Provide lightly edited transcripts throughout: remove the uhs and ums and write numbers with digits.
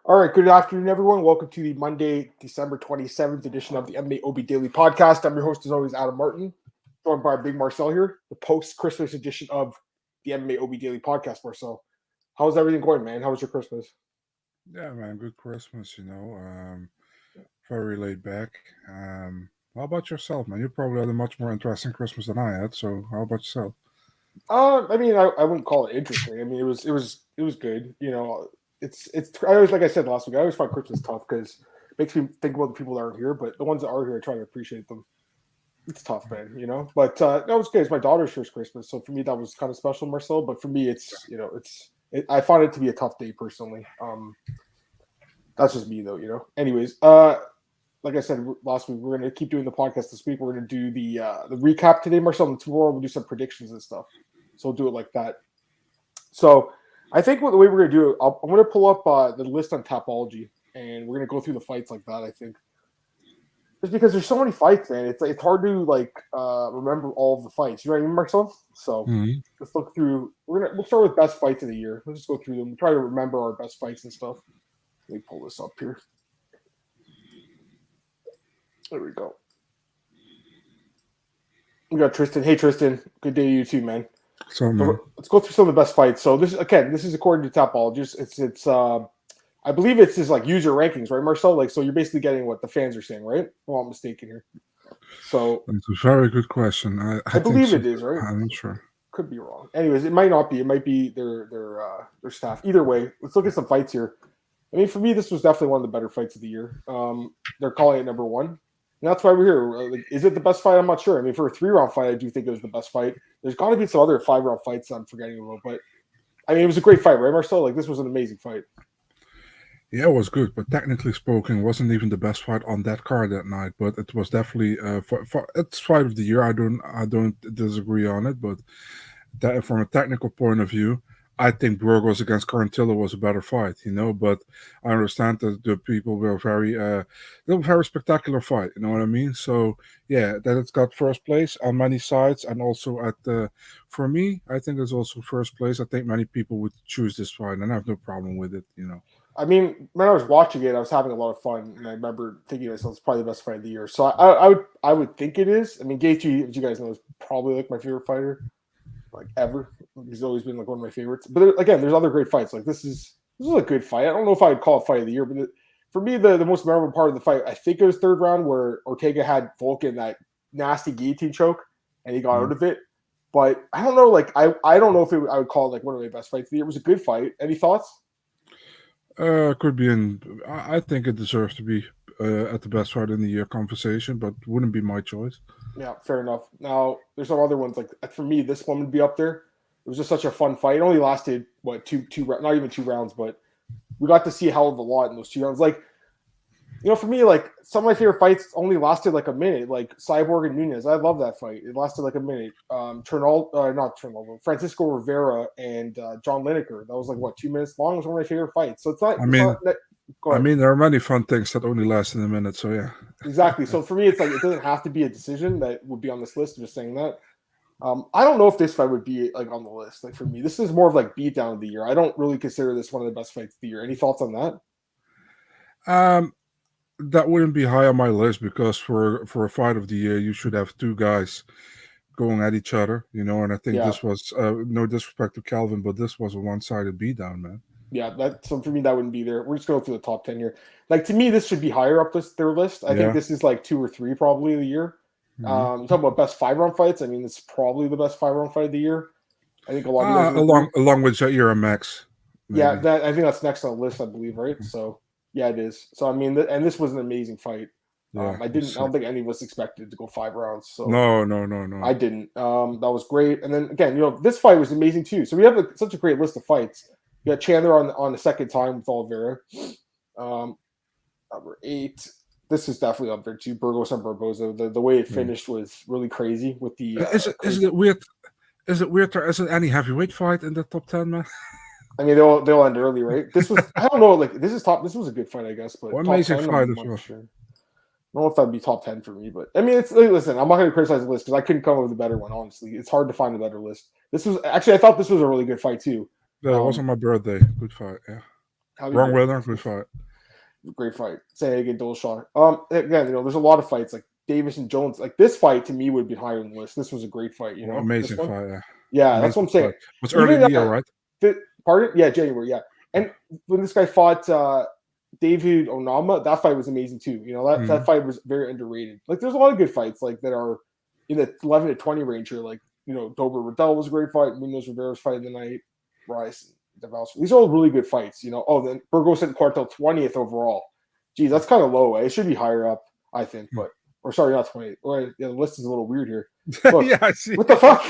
All right, good afternoon, everyone. Welcome to the Monday, December 27th edition of the MMAOB Daily Podcast. I'm your host, as always, Adam Martin, joined by Big Marcel here, the post-Christmas edition of the MMAOB Daily Podcast. Marcel, how's everything going, man? How was your Christmas? Yeah, man, good Christmas, very laid back. How about yourself, man? You probably had a much more interesting Christmas than I had, so how about yourself? I wouldn't call it interesting. I mean, it was good. It's. I always, like I said last week, I always find Christmas tough because it makes me think about the people that aren't here, but the ones that are here, I try to appreciate them. It's tough, man. But that was good. It's my daughter's first Christmas, so for me that was kind of special, Marcel. But for me, I find it to be a tough day personally. That's just me, though. Anyways, like I said last week, we're gonna keep doing the podcast this week. We're gonna do the recap today, Marcel, and tomorrow we'll do some predictions and stuff. So we'll do it like that. So I think the way we're gonna do it, I'm gonna pull up the list on Tapology, and we're gonna go through the fights like that. I think just because there's so many fights, man, it's hard to remember all of the fights. You know what I mean, Marcel? So let's look through. We'll start with best fights of the year. Let's just go through them. We'll try to remember our best fights and stuff. Let me pull this up here. There we go. We got Tristan. Hey, Tristan. Good day to you too, man. So let's go through some of the best fights. So this is according to Tapology. It's I believe it's just like user rankings, right, Marcel? Like, so you're basically getting what the fans are saying, right? If I'm not mistaken here. So it's a very good question. I believe it is, right? I'm not sure. Could be wrong. Anyways, it might not be. It might be their staff. Either way, let's look at some fights here. I mean, for me, this was definitely one of the better fights of the year. They're calling it number one. And that's why we're here. Like, is it the best fight? I'm not sure. I mean, for a 3-round fight, I do think it was the best fight. There's got to be some other 5-round fights I'm forgetting about. But, I mean, it was a great fight, right, Marcel? Like, this was an amazing fight. Yeah, it was good. But technically speaking, it wasn't even the best fight on that card that night. But it was definitely it's fight of the year. I don't disagree on it. But from a technical point of view, I think Burgos against Quarantillo was a better fight, but I understand that the people were very spectacular fight, you know what I mean? So yeah, that it's got first place on many sides, and also for me, I think it's also first place. I think many people would choose this fight, and I have no problem with it, I mean, when I was watching it, I was having a lot of fun, and I remember thinking to myself, it's probably the best fight of the year. So I would think it is. I mean, Gaethje, as you guys know, is probably like my favorite fighter, like ever. He's always been like one of my favorites. But again, there's other great fights. Like this is a good fight. I don't know if I would call it fight of the year, but for me, the most memorable part of the fight, I think it was third round where Ortega had Volk in that nasty guillotine choke, and he got out of it. But I don't know. Like I don't know if I would call it like one of my best fights of the year. It was a good fight. Any thoughts? Could be I think it deserves to be at the best fight in the year conversation, but wouldn't be my choice. Yeah, fair enough. Now, there's some other ones. Like for me, this one would be up there. It was just such a fun fight. It only lasted two, not even 2 rounds, but we got to see a hell of a lot in those 2 rounds. Like, for me, like some of my favorite fights only lasted like a minute. Like Cyborg and Nunez, I love that fight. It lasted like a minute. Francisco Rivera and John Lineker. That was like 2 minutes long. It was one of my favorite fights. So it's not. I mean, there are many fun things that only last in a minute. So yeah. Exactly. So for me, it's like it doesn't have to be a decision that would be on this list. I'm just saying that. I don't know if this fight would be like on the list. Like for me, this is more of like beatdown of the year. I don't really consider this one of the best fights of the year. Any thoughts on that? That wouldn't be high on my list because for a fight of the year, you should have 2 guys going at each other, and I think this was no disrespect to Calvin, but this was a one-sided beatdown, man. Yeah, so for me, that wouldn't be there. We're just going through the top 10 here. Like to me, this should be higher up their list. I think this is like 2 or 3 probably of the year. You talk about best 5-round fights. I mean, it's probably the best 5-round fight of the year. I think a lot of you guys along with Jair and Max. Maybe. Yeah, I think that's next on the list, I believe, right? So yeah, it is. So I mean, and this was an amazing fight. Yeah, I don't think any of us expected to go 5 rounds. So no. I didn't. That was great. And then again, this fight was amazing too. So we have such a great list of fights. You got Chandler on the second time with Oliveira. Number 8. This is definitely up there too. Burgos and Barboza. The way it finished was really crazy with the. Is it weird? Is it weird? There isn't any heavyweight fight in the top 10, man. I mean, they'll end early, right? This was I don't know. Like this was a good fight, I guess. But amazing fight as well. Sure. I don't know if that'd be top 10 for me, but I mean, listen. I'm not going to criticize the list because I couldn't come up with a better one. Honestly, it's hard to find a better list. I thought this was a really good fight too. Yeah, it was on my birthday. Good fight. Yeah. Wrong winner, good fight. Great fight. Sandhagen, Dillashaw. Again, there's a lot of fights like Davis and Jones. Like this fight to me would be higher on the list. This was a great fight. Amazing fight. Yeah, that's what I'm saying. It was early in the year, right? Pardon? Yeah, January. Yeah, and when this guy fought David Onama, that fight was amazing too. That fight was very underrated. Like there's a lot of good fights like that are in the 11 to 20 range here. Like Dober Riddell was a great fight. Munoz Rivera's fight of the night. Rice. These are all really good fights, then Burgos and Quartel 20th overall. Geez, that's kind of low. It should be higher up, I think. Or sorry, not 20th. The list is a little weird here. Look, yeah, I see. What the fuck?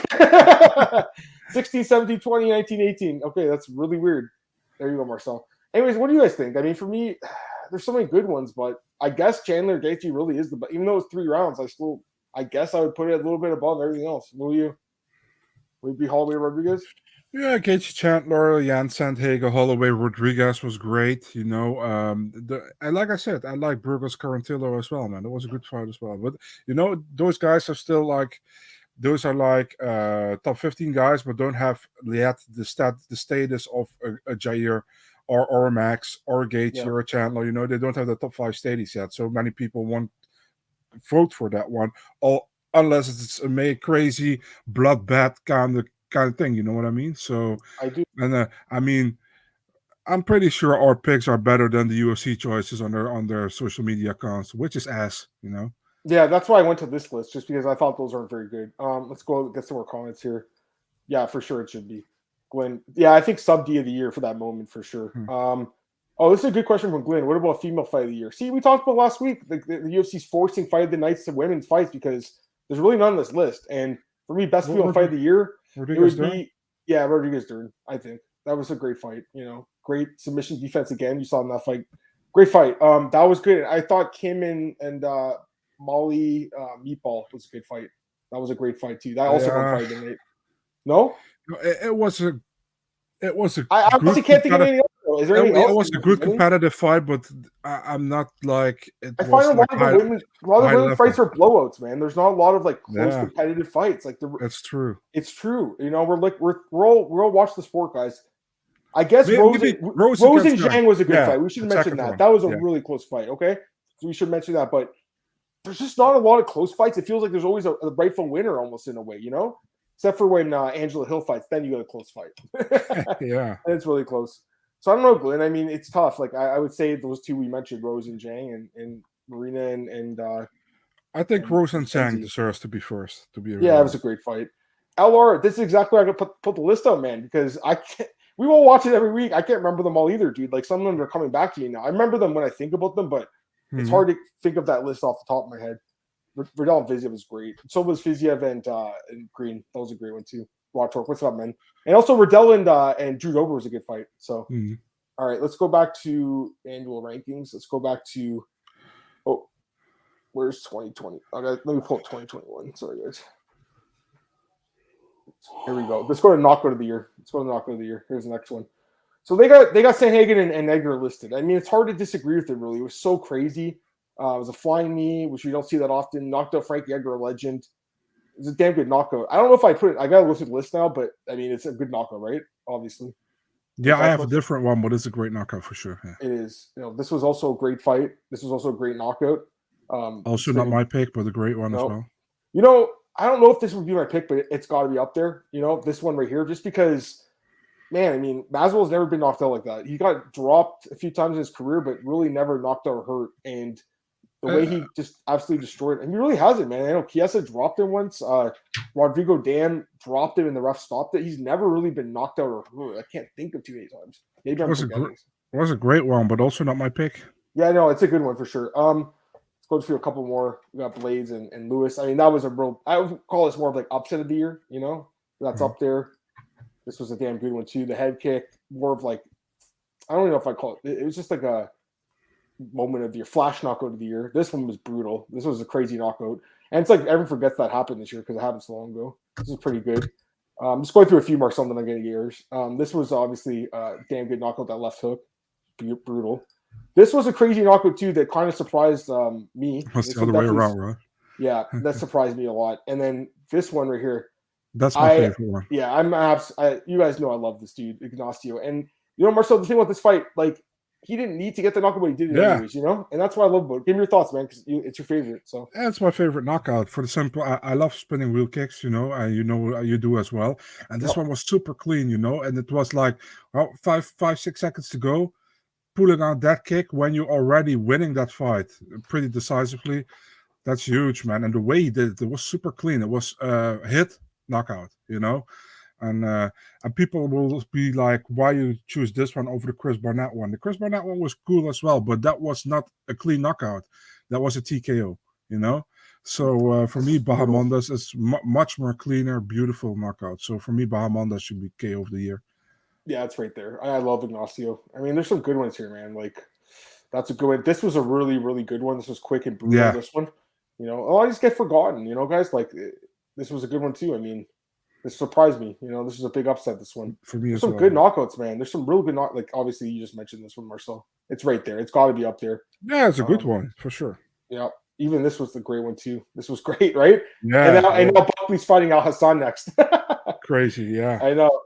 16, 17, 20, 19, 18. Okay, that's really weird. There you go, Marcel. Anyways, what do you guys think? I mean, for me, there's so many good ones, but I guess Chandler Gaethje really is even though it's 3 rounds, I guess I would put it a little bit above everything else. Will you? Would it be Holloway Rodriguez? Yeah, Gaethje Chandler, Jan Sandhagen, Holloway Rodriguez was great. And like I said, I like Burgos Carantillo as well, man. That was a good fight as well. But those guys are still those are top 15 guys, but don't have yet the status of a Jair or a Max or a Gaethje or a Chandler. They don't have the top 5 status yet. So many people won't vote for that one, unless it's a crazy bloodbath kind of thing, you know what I mean? So I do, and I mean, I'm pretty sure our picks are better than the UFC choices on their social media accounts, which is ass, Yeah, that's why I went to this list, just because I thought those aren't very good. Let's go get some more comments here. Yeah, for sure it should be. Glenn, yeah, I think sub D of the year for that moment for sure. This is a good question from Glenn. What about female fight of the year? See, we talked about last week the UFC's forcing fight of the nights to women's fights because there's really none on this list. And for me, best female fight of the year. Rodriguez Dern. I think that was a great fight. Great submission defense again. You saw in that fight. Great fight. That was good. I thought Kim and Molly Meatball was a good fight. That was a great fight too. That also won fight of the night. No, it was a. I honestly can't think of anything else. Is there anything else? It was a good competitive fight, but I'm not like it. I find a lot of the women's fights are blowouts, man. There's not a lot of close competitive fights. That's true. It's true. We're all watch the sport, guys. I guess Rose and Zhang was a good fight. We should mention that. That was a really close fight. Okay, so we should mention that. But there's just not a lot of close fights. It feels like there's always a rightful winner, almost in a way, Except for when Angela Hill fights, then you get a close fight. Yeah, and it's really close. So I don't know, Glenn. I mean, it's tough. I would say those two we mentioned, Rose and Zhang, and Marina and I think Rose and Zhang deserves to be first. It was a great fight. LR, this is exactly where I could put the list out, man, because I can't. We will watch it every week. I can't remember them all either, dude. Like some of them are coming back to you now. I remember them when I think about them, but it's hard to think of that list off the top of my head. Riddell and Viziev was great. So was Viziev and Green. That was a great one too. Raw Torque, what's up, man? And also Riddell and Drew Dober was a good fight. So, all right, let's go back to annual rankings. Let's go back to where's 2020? Okay, let me pull up 2021. Sorry, guys. Here we go. Let's go to knockout of the year. Here's the next one. So they got Sandhagen and Edgar listed. I mean, it's hard to disagree with it. Really, it was so crazy. It was a flying knee, which we don't see that often. Knocked out Frankie Edgar, a legend. It was a damn good knockout. I don't know if I put it. I gotta look at the list now, but I mean, it's a good knockout, right? Obviously. Yeah, I have a different one, but it's a great knockout for sure. Yeah. It is. This was also a great fight. This was also a great knockout. Also not my pick, but a great one as well. I don't know if this would be my pick, but it's got to be up there. This one right here, just because, man, I mean, Masvidal's never been knocked out like that. He got dropped a few times in his career, but really never knocked out or hurt. And the way he just absolutely destroyed it. And he really hasn't, man. I know Chiesa dropped him once. Rodrigo Dan dropped him and the ref stopped it. He's never really been knocked out or hurt. I can't think of too many times. Maybe I'm forgetting. It was a great one, but also not my pick. Yeah, no, it's a good one for sure. Let's go through a couple more. We got Blades and Lewis. I mean, that was a real – I would call this more of upset of the year, That's up there. This was a damn good one too. The head kick, more of I don't even know if I call it – it was just like a – moment of the year, flash knockout of the year. This one was brutal. This was a crazy knockout. And it's everyone forgets that happened this year because it happened so long ago. This is pretty good. Just going through a few more, something I'm getting yours. This was obviously a damn good knockout, that left hook. Brutal. This was a crazy knockout too that kind of surprised me. That's the other way around, right? Yeah, that surprised me a lot. And then this one right here. That's my favorite one. Yeah, you guys know I love this dude, Ignacio. And Marcel, the thing about this fight, he didn't need to get the knockout, but he did it Yeah. anyways, you know? And that's what I love about it. Give me your thoughts, man, because it's your favorite. So Yeah, it's my favorite knockout for the simple. I love spinning wheel kicks, you know, and you know you do as well. And this one was super clean, you know, and it was like, well, 6 seconds to go, pulling out that kick when you're already winning that fight pretty decisively. That's huge, man. And the way he did it was super clean. It was hit knockout, you know. And people will be like, why you choose this one over the Chris Barnett one? The Chris Barnett one was cool as well, but that was not a clean knockout. That was a TKO, you know? So for me, Bahamondes is much more cleaner, beautiful knockout. So for me, Bahamondes should be KO of the year. Yeah, it's right there. I love Ignacio. I mean, there's some good ones here, man. Like, that's a good one. This was a really, really good one. This was quick and brutal, Yeah. this one. You know, a lot of these get forgotten, you know, guys. Like, this was a good one, too. I mean, this surprised me. You know, this was a big upset, this one. For me There's as some good knockouts, man. There's some real good like, obviously, you just mentioned this one, Marcel. It's right there. It's got to be up there. Yeah, it's a good one, for sure. Yeah. Even this was the great one, too. This was great, right? Yeah. And now Buckley's fighting Al Hassan next. Crazy, yeah. I know.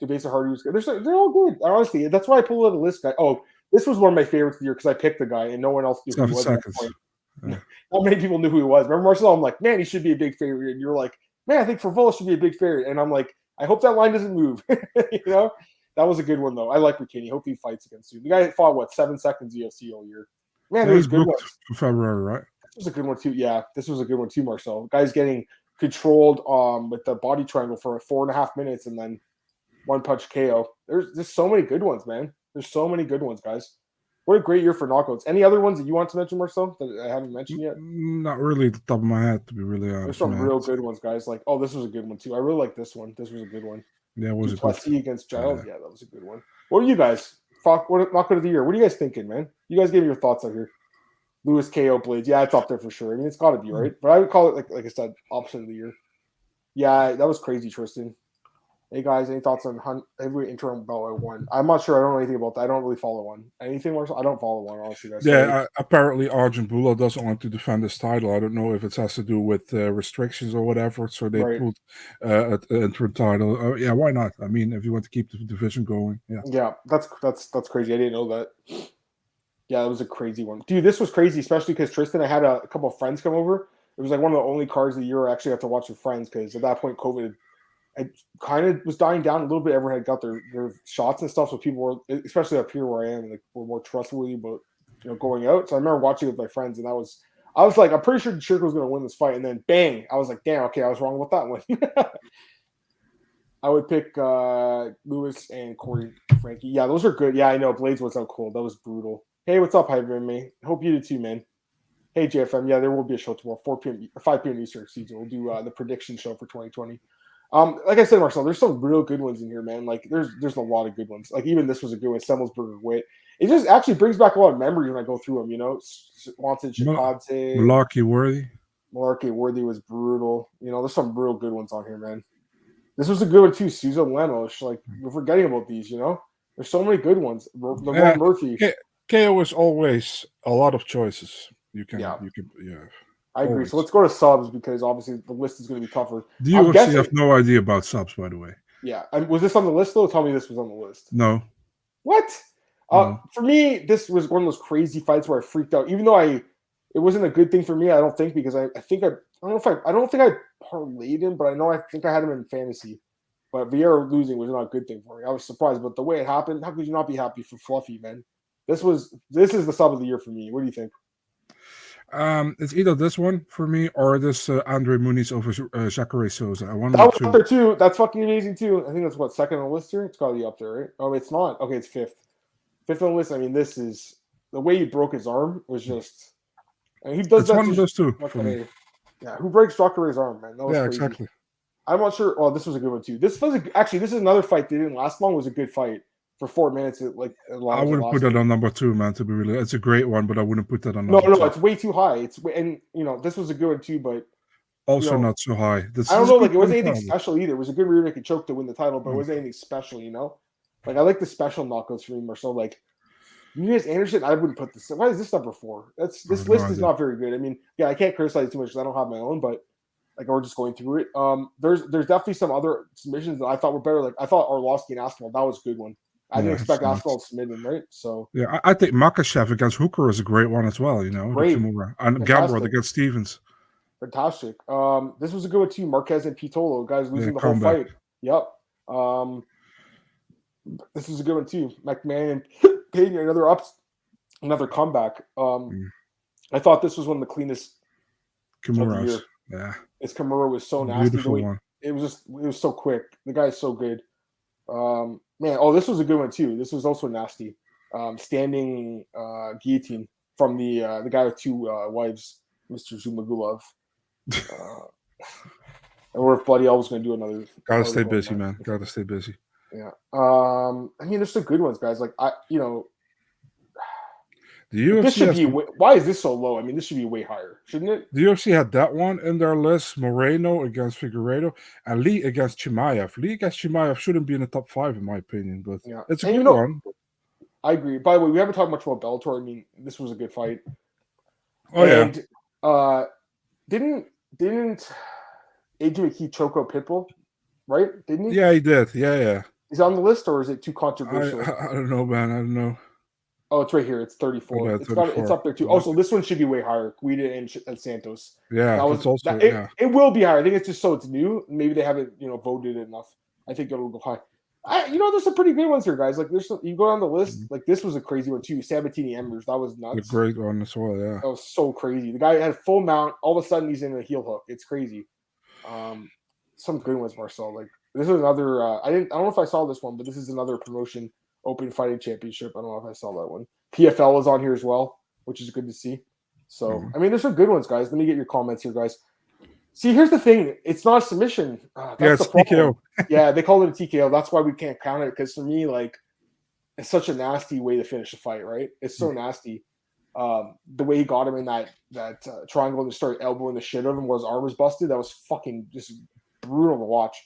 Debasa Hardy was good. They're all good. Honestly, that's why I pulled out a list, guy. Oh, this was one of my favorites of the year because I picked the guy and no one else knew who he was. 7 seconds. Yeah. Not many people knew who he was. Remember, Marcel? I'm like, man, he should be a big favorite. And you're like, man, I think Favola should be a big favorite. And I'm like, I hope that line doesn't move. You know, that was a good one though. I like McKinney. Hope he fights against you. The guy fought 7 seconds UFC all year. Man, it was good ones. For February, right? This was a good one too. Yeah, this was a good one too, Marcel. The guy's getting controlled with the body triangle for 4.5 minutes and then one punch KO. There's so many good ones, man. There's so many good ones, guys. What a great year for knockouts. Any other ones that you want to mention, Marcel, that I haven't mentioned yet? Not really at the top of my head, to be really honest. There's some real good ones, guys. Like, oh, this was a good one too. I really like this one. This was a good one. Yeah, it was a good one. Against Giles. Yeah, that was a good one. What are you guys? What knockout of the year? What are you guys thinking, man? You guys give me your thoughts out here. Lewis KO Blades. Yeah, it's up there for sure. I mean, it's got to be, right? But I would call it, like I said, opposite of the year. Yeah, that was crazy, Tristan. Hey, guys, any thoughts on heavyweight interim Bellator 1? I'm not sure. I don't know anything about that. I don't really follow one. Anything, Marcel? I don't follow one, honestly. Guys. Yeah, apparently Arjun Bula doesn't want to defend his title. I don't know if it has to do with restrictions or whatever. So they pulled an interim title. Yeah, why not? I mean, if you want to keep the division going. Yeah, that's crazy. I didn't know that. Yeah, that was a crazy one. Dude, this was crazy, especially because Tristan, I had a couple of friends come over. It was like one of the only cards of the year I actually have to watch with friends because at that point, COVID I kind of was dying down a little bit. Everyone had got their shots and stuff, so people were, especially up here where I am, like were more trustworthy about going out. So I remember watching with my friends, and I was like, I'm pretty sure Chirko was going to win this fight, and then bang, I was like, damn, okay, I was wrong with that one. I would pick Lewis and Corey Frankie. Yeah, those are good. Yeah, I know Blades was out cold. That was brutal. Hey, what's up, Hyper Me? Hope you did too, man. Hey, JFM. Yeah, there will be a show tomorrow, 5 p.m. Eastern season. We'll do the prediction show for 2020. Like I said, Marcel, there's some real good ones in here, man. Like there's a lot of good ones. Like even this was a good one, Semmelsberger Witt. It just actually brings back a lot of memories when I go through them. Swanson, Chikadze, Malarkey Worthy was brutal. There's some real good ones on here, man. This was a good one too. Susan Lenosh. Like we're forgetting about these. There's so many good ones. Lamar Murphy. KO is always a lot of choices. You can. I agree. So let's go to subs because obviously the list is going to be tougher. The UFC have no idea about subs, by the way. Yeah. Was this on the list, though? Tell me this was on the list. No. What? No. For me, this was one of those crazy fights where I freaked out. Even though it wasn't a good thing for me, I don't think, because I don't think I parlayed him, but I think I had him in fantasy. But Vieira losing was not a good thing for me. I was surprised, but the way it happened, how could you not be happy for Fluffy, man? This is the sub of the year for me. What do you think? It's either this one for me or this Andre Muniz over Jacare Souza. That was up there too. That's fucking amazing too. I think that's second on the list here. It's got to be up there, right? Oh, it's not. Okay, it's fifth. Fifth on the list. I mean, this is the way he broke his arm was just. And he does. It's one of those two. Yeah, who breaks Jacare's arm, man? That was crazy. Exactly. I'm not sure. Oh, this was a good one too. This is another fight that didn't last long. It was a good fight. For 4 minutes, I wouldn't put that on number 2, man. To be really, it's a great one, but I wouldn't put that on. No, it's way too high. This was a good one too, but also not so high. I don't know, like it wasn't anything special either. It was a good rear naked choke to win the title, but it wasn't anything special, Like I like the special knockouts for me, Marcel. Like Nunez Anderson, I wouldn't put this. Why is this number 4? This list is not very good. I mean, yeah, I can't criticize too much because I don't have my own, but like we're just going through it. There's definitely some other submissions that I thought were better. Like I thought Arlovsky and Aspinall, that was a good one. I didn't expect it's Aspinall to submit him, right? So yeah, I think Makachev against Hooker is a great one as well. The great, Kimura and Gamrot fantastic, against Stevens. fantastic. This was a good one too. Marquez and Pitolo, guys losing the comeback. whole fight. Yep. This was a good one too. McMahon and Payne, another comeback. I thought this was one of the cleanest Kimura. of the year. Yeah, His Kimura was so nasty. Beautiful one. It was so quick. The guy is so good. This was a good one too. This was also nasty. Standing guillotine from the guy with two wives, Mr. Zumagulov. And we're if Bloody L was going to do another. Gotta stay busy, man. Gotta stay busy. Yeah. There's some good ones, guys. Like the UFC this should be. Why is this so low? I mean, this should be way higher, shouldn't it? The UFC had that one in their list: Moreno against Figueiredo and Lee against Chimaev. Lee against Chimaev shouldn't be in the top 5 in my opinion, but it's a good one. I agree. By the way, we haven't talked much about Bellator. I mean, this was a good fight. Oh yeah. Didn't Adrian McKee choke out Pitbull? Right? Didn't he? Yeah, he did. Yeah. Is it on the list or is it too controversial? I don't know, man. I don't know. Oh, it's right here. It's 34. Yeah, 34. It's up there too. Oh, so this one should be way higher. Guida and Santos. Yeah, it will be higher. I think it's just so it's new. Maybe they haven't voted it enough. I think it'll go high. There's some pretty good ones here, guys. Like you go down the list. Like this was a crazy one too. Sabatini Embers. That was nuts. A great one as well. Yeah. That was so crazy. The guy had full mount. All of a sudden he's in a heel hook. It's crazy. Some good ones, Marcel. Like this is another. I don't know if I saw this one, but this is another promotion open fighting championship. I don't know if I saw that one. PFL is on here as well, which is good to see. So there's some good ones, guys. Let me get your comments here, guys. See, here's the thing. It's not a submission. It's TKO. Yeah, they call it a TKO. That's why we can't count it. Because for me, like, it's such a nasty way to finish a fight, right? It's so nasty. The way he got him in that triangle and started elbowing the shit out of him while his arm was busted. That was fucking just brutal to watch.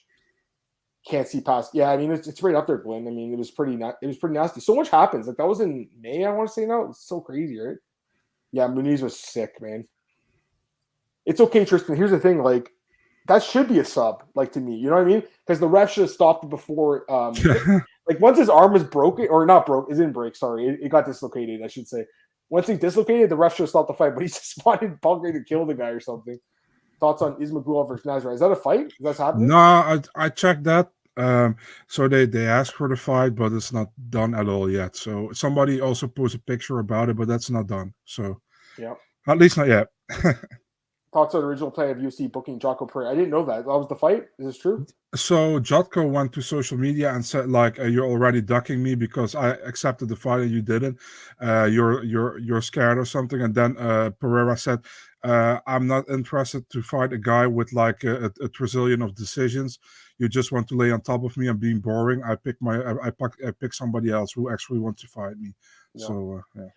Can't see past. Yeah, I mean it's right up there, Glenn. I mean it was pretty nasty. So much happens. Like that was in May. I want to say now. It's so crazy, right? Yeah, Muniz was sick, man. It's okay, Tristan. Here's the thing. Like that should be a sub. Like to me, you know what I mean? Because the ref should have stopped it before. Like once his arm was broken or not broke, it didn't break. Sorry, it got dislocated. I should say. Once he dislocated, the ref should have stopped the fight. But he just wanted Bulgari to kill the guy or something. Thoughts on Ismagulov versus Nazareth? Is that a fight? Is that happening? No, I checked that. So they asked for the fight, but it's not done at all yet. So somebody also posted a picture about it, but that's not done. So yeah, at least not yet. Thoughts on the original plan of UFC booking Jocko Pereira? I didn't know that. That was the fight. Is this true? So Jotko went to social media and said, like, you're already ducking me because I accepted the fight and you didn't. You're scared or something. And then Pereira said, I'm not interested to fight a guy with like a trillion of decisions. You just want to lay on top of me and being boring. I pick somebody else who actually wants to fight me. Yeah. So yeah.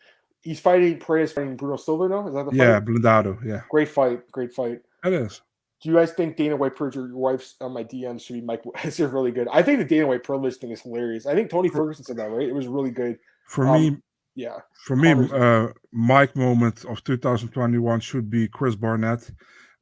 Pereira's fighting Bruno Silva now? Is that the fight? Yeah, Blindado, yeah. Great fight. It is. Do you guys think Dana White privilege, your wife's on my DMs should be Mike? It's really good. I think the Dana White privilege thing is hilarious. I think Tony Ferguson said that, right? It was really good. For me, yeah. For me, Mike moment of 2021 should be Chris Barnett.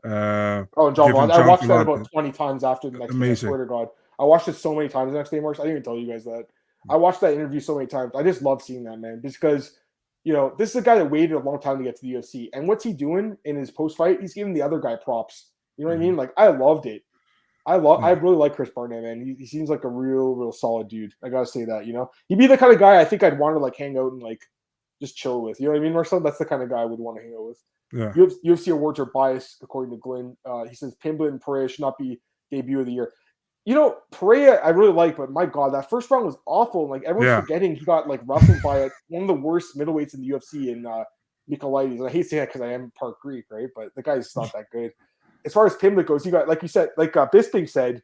John Vaughn. I watched that about 20 times after the next day. I swear to God. I watched it so many times the next day, Marks. I didn't even tell you guys that. I watched that interview so many times. I just love seeing that, man, because this is a guy that waited a long time to get to the UFC. And what's he doing in his post-fight? He's giving the other guy props. You know what I mean? Like, I loved it. I really like Chris Barnett, man. He seems like a real solid dude. I gotta say that, He'd be the kind of guy I think I'd want to like hang out and like just chill with. You know what I mean, Marcel? That's the kind of guy I would want to hang out with. Yeah. UFC awards are biased, according to Glenn. He says Pimblett and Pereira should not be debut of the year. Pereira I really like, but my God, that first round was awful. Like everyone's forgetting he got like ruffled by one of the worst middleweights in the UFC in Nicolaides. And I hate saying that because I am part Greek, right? But the guy's not that good. As far as Pimblett goes, he got, like you said, like Bisping said,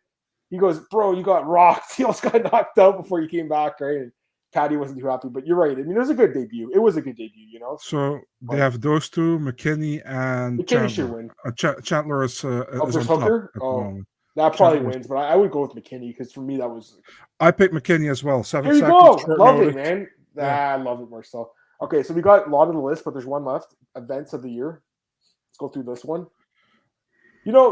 he goes, bro, you got rocked. He almost got knocked out before you came back, right? And Patty wasn't too happy, but you're right. I mean, it was a good debut. It was a good debut, So they have those two, McKinney and McKinney should win. Chandler is on Hooker? That probably wins, but I would go with McKinney because for me that was. I picked McKinney as well. 7 Here you seconds. Go. Love it, man. I love it, Marcel. Okay, so we got a lot of the list, but there's one left. Events of the year. Let's go through this one.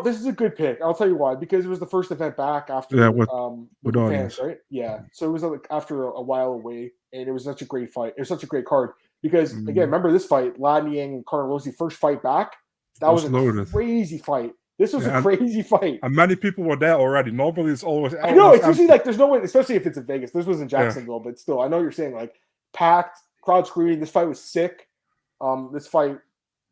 This is a good pick. I'll tell you why. Because it was the first event back after with the audience. fans, right? Yeah. So it was like after a while away, and it was such a great fight. It was such a great card because again, remember this fight, Ladniang and Carnelossi first fight back. That was a loaded. crazy fight. This was a crazy fight. And many people were there already. Normally it's always I know, it's usually like there's no way, especially if it's in Vegas. This was in Jacksonville, but still, I know what you're saying, like packed, crowd screaming. This fight was sick. This fight,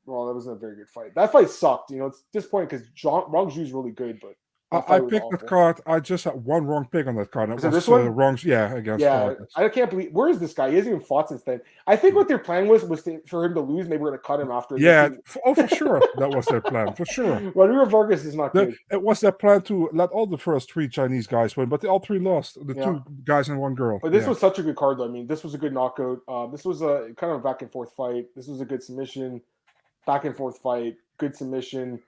well, that wasn't a very good fight. That fight sucked. It's disappointing because Rong Zhu's really good, but I picked that card. I just had one wrong pick on that card. Was it this one? Wrong, against. Yeah, I can't believe. Where is this guy? He hasn't even fought since then. I think what their plan was for him to lose, and they were going to cut him after. Yeah, for sure, that was their plan, for sure. Rodrigo Vargas is not good. It was their plan to let all the first 3 Chinese guys win, but all 3 lost. The 2 guys and 1 girl. But this was such a good card, though. I mean, this was a good knockout. This was a kind of a back and forth fight. This was a good submission, back and forth fight, good submission.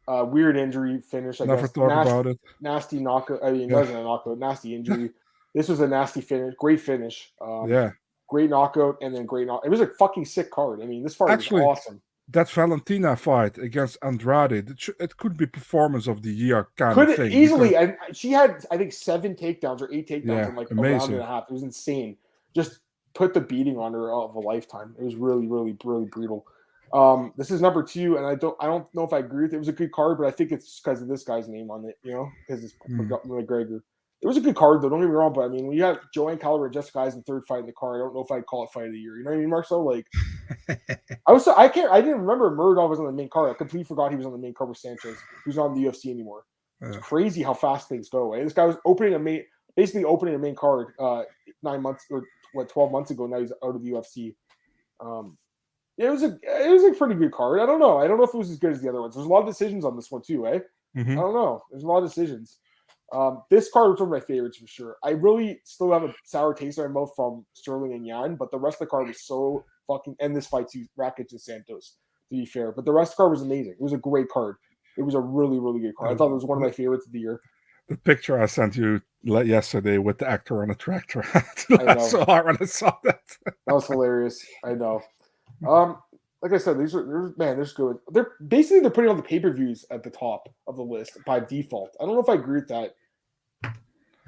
Weird injury finish. Never thought about it. Nasty knockout. I mean, it wasn't a knockout. Nasty injury. This was a nasty finish. Great finish. Great knockout, and then great knockout. It was a fucking sick card. I mean, this fight was awesome. That Valentina fight against Andrade, it could be performance of the year kind of thing. Easily. And she had, I think, 7 takedowns or 8 takedowns in like a round and a half. It was insane. Just put the beating on her of a lifetime. It was really, really, really brutal. This is number 2, and I don't know if I agree with it. It was a good card, but I think it's because of this guy's name on it, because it's McGregor. It was a good card, though. Don't get me wrong, but I mean, when you got Joanne Calabria and Jessica Eyes in 3rd fight in the card, I don't know if I'd call it fight of the year. You know what I mean, Marcel? Like, I didn't remember Murdoch was on the main card. I completely forgot he was on the main card with Sanchez, who's not in the UFC anymore. It's crazy how fast things go. Eh? This guy was basically opening a main card 9 months or 12 months ago. Now he's out of the UFC. It was a pretty good card. I don't know if it was as good as the other ones. There's a lot of decisions on this one too, eh? I don't know. There's a lot of decisions. This card was one of my favorites for sure. I really still have a sour taste in my mouth from Sterling and Yan, but the rest of the card was so fucking. And this fight too, Rakic and Santos, to be fair. But the rest of the card was amazing. It was a great card. It was a really, really good card. I thought it was one of my favorites of the year. The picture I sent you yesterday with the actor on a tractor. I so hard when I saw that. That was hilarious. I know. Like I said, they're good. They're putting all the pay-per-views at the top of the list by default. I don't know if I agree with that.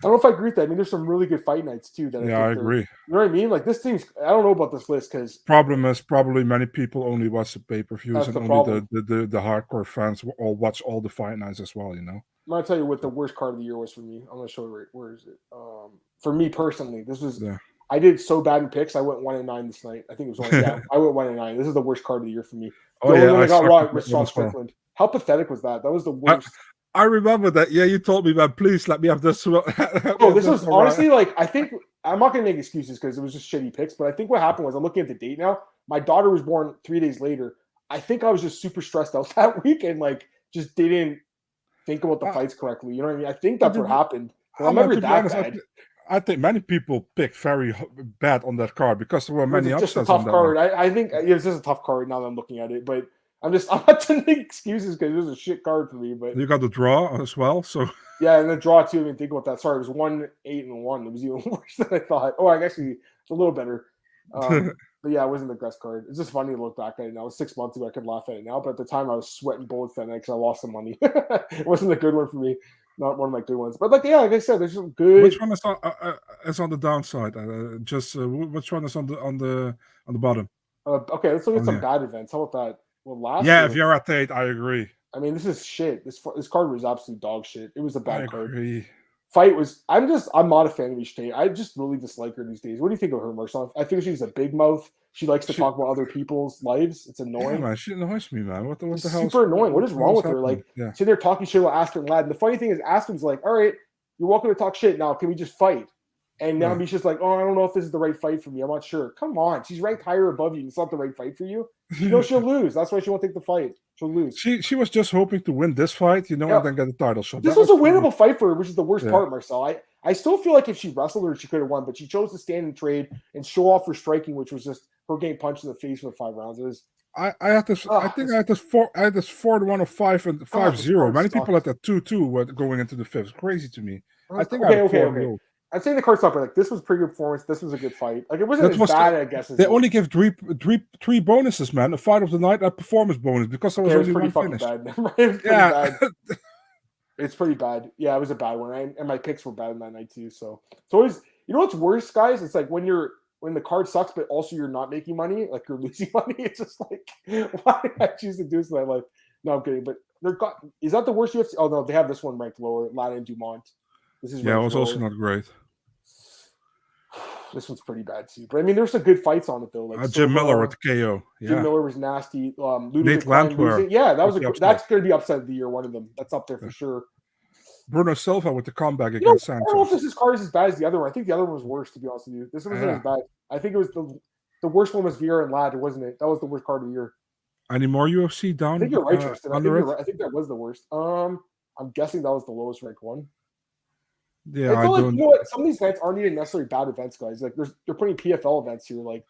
I mean, there's some really good fight nights too. I agree. You know what I mean? Like this team's. I don't know about this list because problem is probably many people only watch the pay-per-views and only the hardcore fans all watch all the fight nights as well. I'm gonna tell you what the worst card of the year was for me. I'm gonna show you where is it. For me personally, this was. Yeah. I did so bad in picks. I went 1-9 this night. I think it was I went 1-9. This is the worst card of the year for me. I got wrong with Sean Strickland. How pathetic was that? That was the worst. I remember that. Yeah, you told me, man. Please let me have this. This was honestly like I think I'm not gonna make excuses because it was just shitty picks. But I think what happened was I'm looking at the date now. My daughter was born 3 days later. I think I was just super stressed out that week and like just didn't think about the fights correctly. You know what I mean? I think that's what happened. I'm never that bad. I think many people picked very bad on that card because there were many upsets. Just a tough card. I think it's just a tough card now that I'm looking at it. But I'm not to make excuses because it was a shit card for me. But you got the draw as well, so yeah, and the draw too. I didn't think about that. Sorry, it was 1-8-1. It was even worse than I thought. Oh, I guess it's a little better. But yeah, it wasn't the best card. It's just funny to look back at it now. It was 6 months ago. I could laugh at it now, but at the time I was sweating bullets that night because I lost some money. It wasn't a good one for me. Not one of my good ones, but like I said, there's some good. Which one is on the downside? Which one is on the bottom? Okay, let's look at some bad events. How about that? Well, last year, if you're at Tate, I agree. I mean, this is shit. This card was absolute dog shit. It was a bad card. Agree. Fight was. I'm not a fan of Mish Tate. I just really dislike her these days. What do you think of her, Marcel? I think she's a big mouth. She likes to talk about other people's lives. It's annoying. Yeah, man, she annoys me, man. What the hell? Super annoying. What is wrong with her? Like, sitting there talking shit about Aspen Ladd. And the funny thing is, Aspen's like, all right, you're welcome to talk shit. Now, can we just fight? And now Misha's just like, oh, I don't know if this is the right fight for me. I'm not sure. Come on. She's ranked higher above you. It's not the right fight for you. You know she'll lose. That's why she won't take the fight. She'll lose. She was just hoping to win this fight, and then get the title shot. This was a winnable fight for her, which is the worst part, Marcel. I still feel like if she wrestled her, she could have won, but she chose to stand and trade and show off her striking, which was just her getting punched in the face for 5 rounds. It was. I had this. I think I had this 4-1 or 5 and 5-0. Many people had that 2-2 going into the fifth. Crazy to me. I think okay. I'd say the card's not, but like this was a pretty good performance. This was a good fight. Like it wasn't as bad, I guess. They only give three bonuses, man. A fight of the night, a performance bonus, because there was only one finish. Bad. It was pretty bad. It's pretty bad. Yeah, it was a bad one. And my picks were bad in that night too. So it's always, you know what's worse, guys? It's like when the card sucks, but also you're not making money, like you're losing money. It's just like, why did I choose to do this in my life? No, I'm kidding. But is that the worst UFC? Oh no, they have this one ranked lower. Lana and Dumont. This is it was also not great. This one's pretty bad too. But I mean, there's some good fights on it though. Like Jim Miller with the KO. Yeah. Jim Miller was nasty. Nate Landwehr. Yeah, that's going to be upset of the year. One of them. That's up there for sure. Bruno Silva with the comeback against Sanchez. I don't know if this card is as bad as the other one. I think the other one was worse, to be honest with you. This one wasn't as bad. I think it was the worst one was Vieira and Ladd, wasn't it? That was the worst card of the year. Any more UFC down? I think you're right, Tristan. I think that was the worst. I'm guessing that was the lowest ranked one. Yeah, I feel like, you know what? Some of these events aren't even necessarily bad events, guys. Like they're putting PFL events here. Like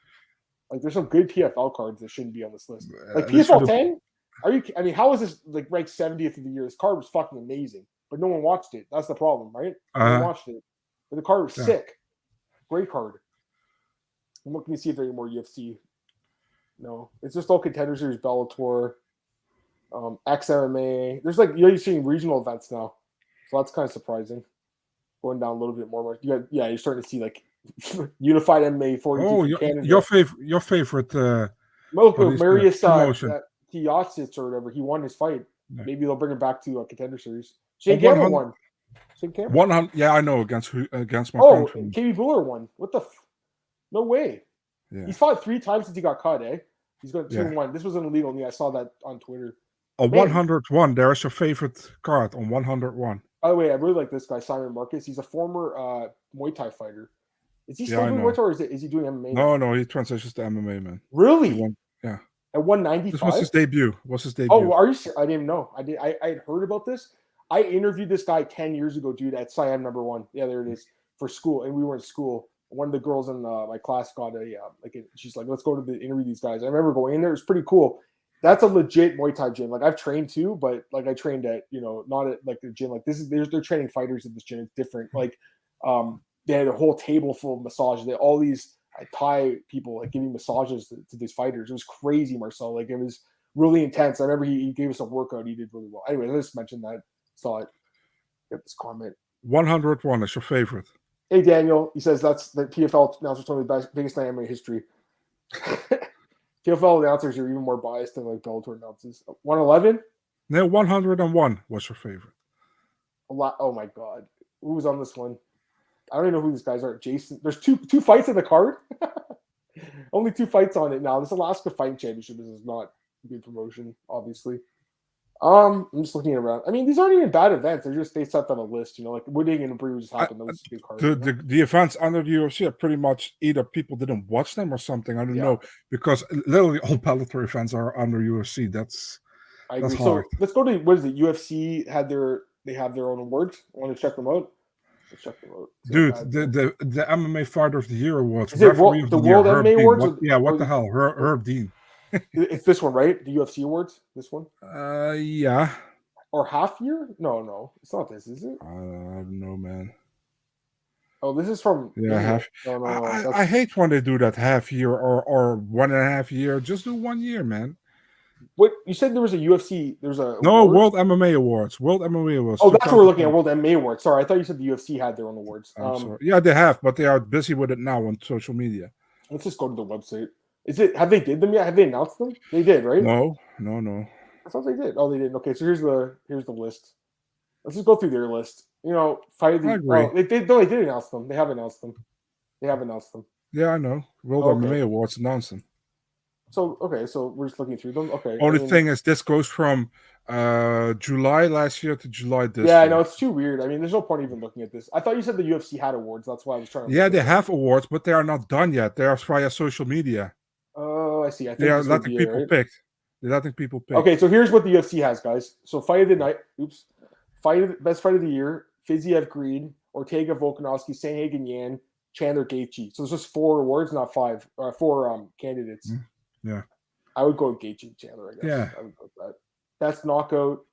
there's some good PFL cards that shouldn't be on this list. Like PFL 10. I mean, how is this like ranked 70th of the year? This card was fucking amazing, but no one watched it. That's the problem, right? No one watched it. But the card was sick. Great card. I'm looking to see if there are any more UFC. No, it's just all contender series, Bellator, XMMA. There's like you're seeing regional events now, so that's kind of surprising. Going down a little bit more. You're starting to see like unified MMA 42. Oh, your favorite. Marius Tiacic or whatever. He won his fight. Yeah. Maybe they'll bring him back to a contender series. Shane Campbell won. Shane Campbell. 100. Yeah, I know against my country. KB Buller won. What the? No way. Yeah. He's fought 3 times since he got caught. He's got 2-1. This was illegal. Yeah, I saw that on Twitter. 101. There's your favorite card on 101. By the way, I really like this guy, Simon Marcus. He's a former Muay Thai fighter. Is he still doing Muay Thai or is he doing MMA? No, he transitions to MMA, man. Really? Yeah. At 195? This was his debut. Oh, are you serious? I didn't know. I had heard about this. I interviewed this guy 10 years ago, dude, at Siam #1. Yeah, there it is, for school. And we were in school. One of the girls in my class got she's like, let's go to interview these guys. I remember going in there. It was pretty cool. That's a legit Muay Thai gym. Like I've trained too, but like I trained at, not at like the gym. Like they're training fighters at this gym. It's different. Like they had a whole table full of massages. They had all these Thai people like giving massages to these fighters. It was crazy, Marcel. Like it was really intense. I remember he gave us a workout. He did really well. Anyway, let's just mention that. Saw it. Get this comment. 101 is your favorite. Hey Daniel, he says that's the PFL announcers told me the biggest night in my history. PFL announcers are even more biased than like Bellator announcers. 111? No, 101 was your favorite. A lot. Oh my god, who was on this one? I don't even know who these guys are. Jason. There's two fights in the card. Only 2 fights on it now. This Alaska Fighting Championship is not a good promotion, obviously. I'm just looking around. I mean, these aren't even bad events. They set on a list, like Wooding and Brew just happened. Those big cards. The events under the UFC are pretty much either people didn't watch them or something. I don't know, because literally all Bellator events are under UFC. That's hard. So let's go to what is it? UFC have their own awards. I want to check them out. Let's check them out. Dude, the MMA Fighter of the Year awards. Is it the World MMA Awards? What the hell? Herb Dean. It's this one, right? The UFC awards. This one. Yeah. Or half year? No, it's not this, is it? I don't know, man. Oh, this is from half. No, I hate when they do that half year or 1.5 year. Just do 1 year, man. What you said there was a UFC? There's a World MMA Awards. World MMA Awards. Oh, that's what we're looking at. World MMA Awards. Sorry, I thought you said the UFC had their own awards. I'm sorry. Yeah, they have, but they are busy with it now on social media. Let's just go to the website. Have they did them yet? Have they announced them? They did, right? No. I thought they did. Oh, they didn't. Okay, so here's the list. Let's just go through their list. Fight the. They did announce them. They have announced them. Yeah, I know. World MMA Awards announced them. So we're just looking through them. Okay. Only thing is, this goes from July last year to July this year. Yeah, I know, it's too weird. I mean, there's no point even looking at this. I thought you said the UFC had awards. That's why I was trying to. Yeah, they have awards, but they are not done yet. They are via social media. Oh, I see. I think they are letting people pick. They're letting people pick. Okay, so here's what the UFC has, guys. So fight of the night. Oops. Best fight of the year. Fiziev Green, Ortega Volkanovski, Sandhagen Yan, Chandler Gaethje. So it's just 4 awards, not 5. Or 4 candidates. Yeah. I would go with Gaethje Chandler, I guess. Yeah. I would go with that. Best knockout.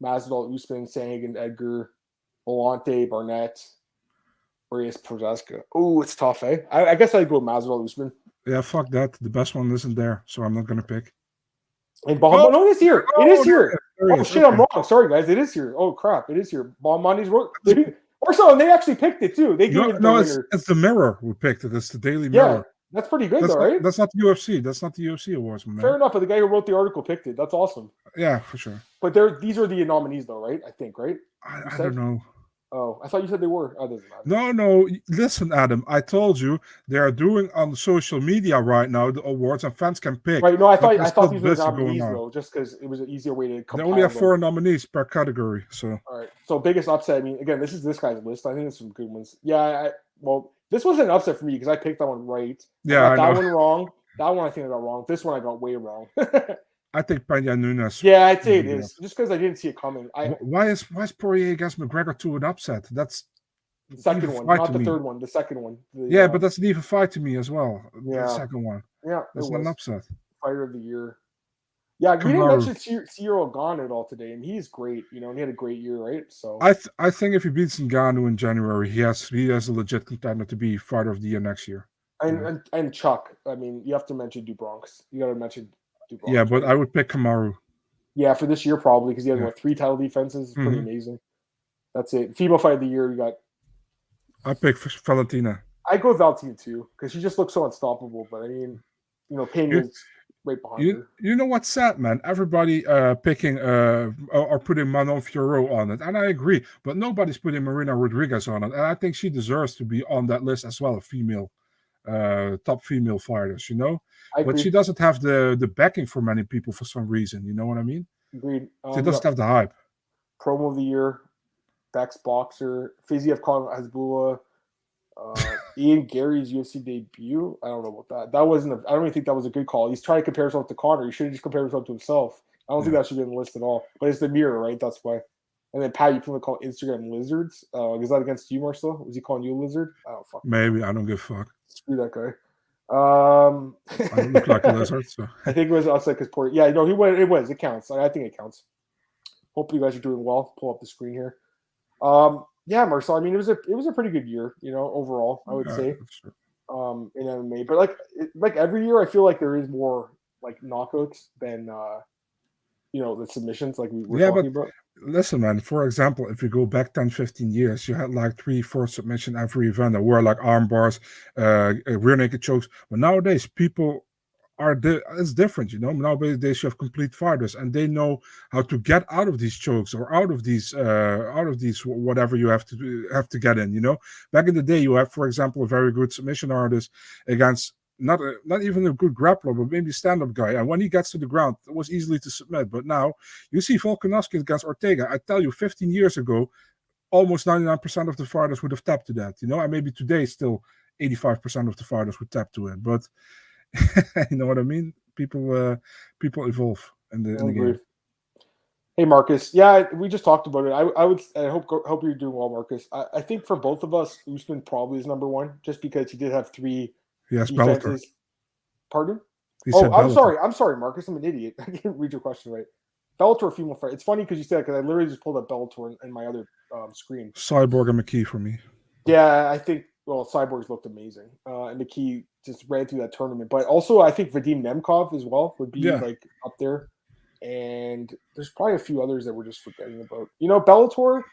Masvidal, Usman, Sandhagen, Edgar, Volante, Barnett, Arias Prochaska. Oh, it's tough, eh? I guess I'd go Masvidal Usman. Yeah, fuck that. The best one isn't there, so I'm not gonna pick. And Bahama, no, it is here. It is here. Oh shit, okay. I'm wrong. Sorry, guys. It is here. Oh crap, it is here. Bahama's or so, and they actually picked it too. They gave it the winner. It's the Mirror who picked it. It's the Daily Mirror. Yeah, that's pretty good, though, right? That's not the UFC. That's not the UFC awards, man. Fair enough, but the guy who wrote the article picked it. That's awesome. Yeah, for sure. But these are the nominees, though, right? I think, right? I don't know. Oh, I thought you said they were. Oh, doesn't No. matter. Listen, Adam. I told you they are doing on social media right now the awards, and fans can pick. Right? No, I thought these were nominees though, just because it was an easier way to. They only have 4 nominees per category. So. All right. So biggest upset. I mean, again, this is this guy's list. I think there's some good ones. Yeah. Well, this was an upset for me because I picked that one right. Yeah, I got that one wrong. That one I think I got wrong. This one I got way wrong. I think Peña Nunes. Yeah, I'd say it is just because I didn't see it coming. Why is Poirier against McGregor to an upset? That's the second one, not the third one. The second one. But that's an even fight to me as well. Yeah, the second one. Yeah, that's not an upset. Fighter of the year. Yeah, we didn't mention Cyril Gane at all today, and he's great. You know, and he had a great year, right? So I think if he beats Ngannou in January, he has a legit contender to be fighter of the year next year. And Chuck. I mean, you have to mention Dubronx. You got to mention Dubronx. Yeah, but I would pick Kamaru. Yeah, for this year probably because he has 3 title defenses. It's pretty amazing. That's it. Female fight of the year, you got. I pick Valentina. I go with Valentina too because she just looks so unstoppable. But I mean, Pena's right behind her. You know what's sad, man? Everybody picking or putting Manon Fiorot on it, and I agree. But nobody's putting Marina Rodriguez on it, and I think she deserves to be on that list as well. Top female fighters, but she doesn't have the backing for many people for some reason. You know what I mean? Agreed. She doesn't have the hype. Promo of the year. Bex Boxer, Fiziev Hasbulla, Ian Gary's UFC debut. I don't know about that. That wasn't. I don't even think that was a good call. He's trying to compare himself to Conor. He should have just compared himself to himself. I don't think that should be on the list at all. But it's the mirror, right? That's why. And then Pat, you people call Instagram lizards. Is that against you, Marcel? Was he calling you a lizard? I don't fuck. Maybe I don't give a fuck. Screw that guy. I don't look like a lizard. So. I think it was outside because yeah, no, it was. It counts. I think it counts. Hope you guys are doing well. Pull up the screen here. Yeah, Marcel. I mean, it was a pretty good year, overall. I would say, in MMA. But like every year, I feel like there is more like knockouts than the submissions. Like we were talking about. Listen, man. For example, if you go back 10, 15 years, you had like 3-4 submission every event that were like arm bars, rear naked chokes. But nowadays, people. It's different, Nowadays you have complete fighters, and they know how to get out of these chokes or out of these whatever you have to get in. Back in the day, you have, for example, a very good submission artist against not even a good grappler, but maybe stand-up guy, and when he gets to the ground, it was easily to submit. But now you see Volkanovski against Ortega. I tell you, 15 years ago, almost 99% of the fighters would have tapped to that, and maybe today still 85% of the fighters would tap to it, but. You know what I mean? People evolve in the game. Hey Marcus, yeah, we just talked about it. I hope you're doing well, Marcus. I think for both of us, Usman probably is number one, just because he did have 3 Yes, defenses. Bellator. Pardon? I'm sorry, Marcus. I'm an idiot. I didn't read your question right. Bellator female fight. It's funny because you said that because I literally just pulled up Bellator in my other screen. Cyborg and McKee for me. Yeah, I think. Well, Cyborgs looked amazing, and McKee just ran through that tournament. But also, I think Vadim Nemkov as well would be like up there. And there's probably a few others that we're just forgetting about. Bellator.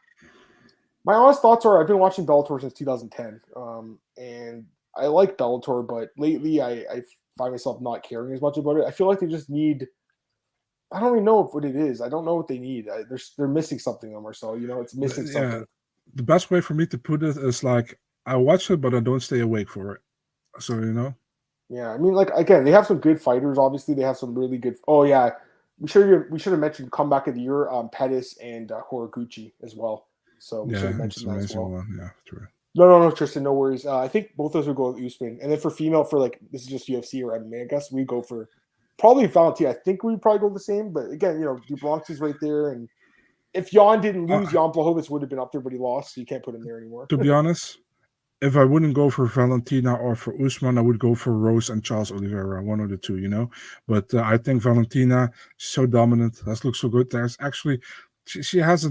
My honest thoughts are I've been watching Bellator since 2010, and I like Bellator, but lately I find myself not caring as much about it. I feel like they just need. I don't even know what it is. I don't know what they need. They're missing something on Marcel. It's missing something. The best way for me to put it is like. I watch it, but I don't stay awake for it. So, Yeah, I mean, again, they have some good fighters. Obviously, they have some really good. Oh yeah, we should have mentioned comeback of the year, Pettis and Horiguchi as well. So we should have mentioned that as well. Yeah, true. No, Tristan, no worries. I think both of us would go with Usman, and then for female, for this is just UFC or MMA. I guess we go for probably Valentina. I think we'd probably go the same, but again, Dubronx is right there, and if Jan didn't lose, Jan Blachowicz would have been up there, but he lost, so you can't put him there anymore. To be honest. If I wouldn't go for Valentina or for Usman, I would go for Rose and Charles Oliveira, one of the two, But I think Valentina is so dominant, has looked so good. There's actually, she has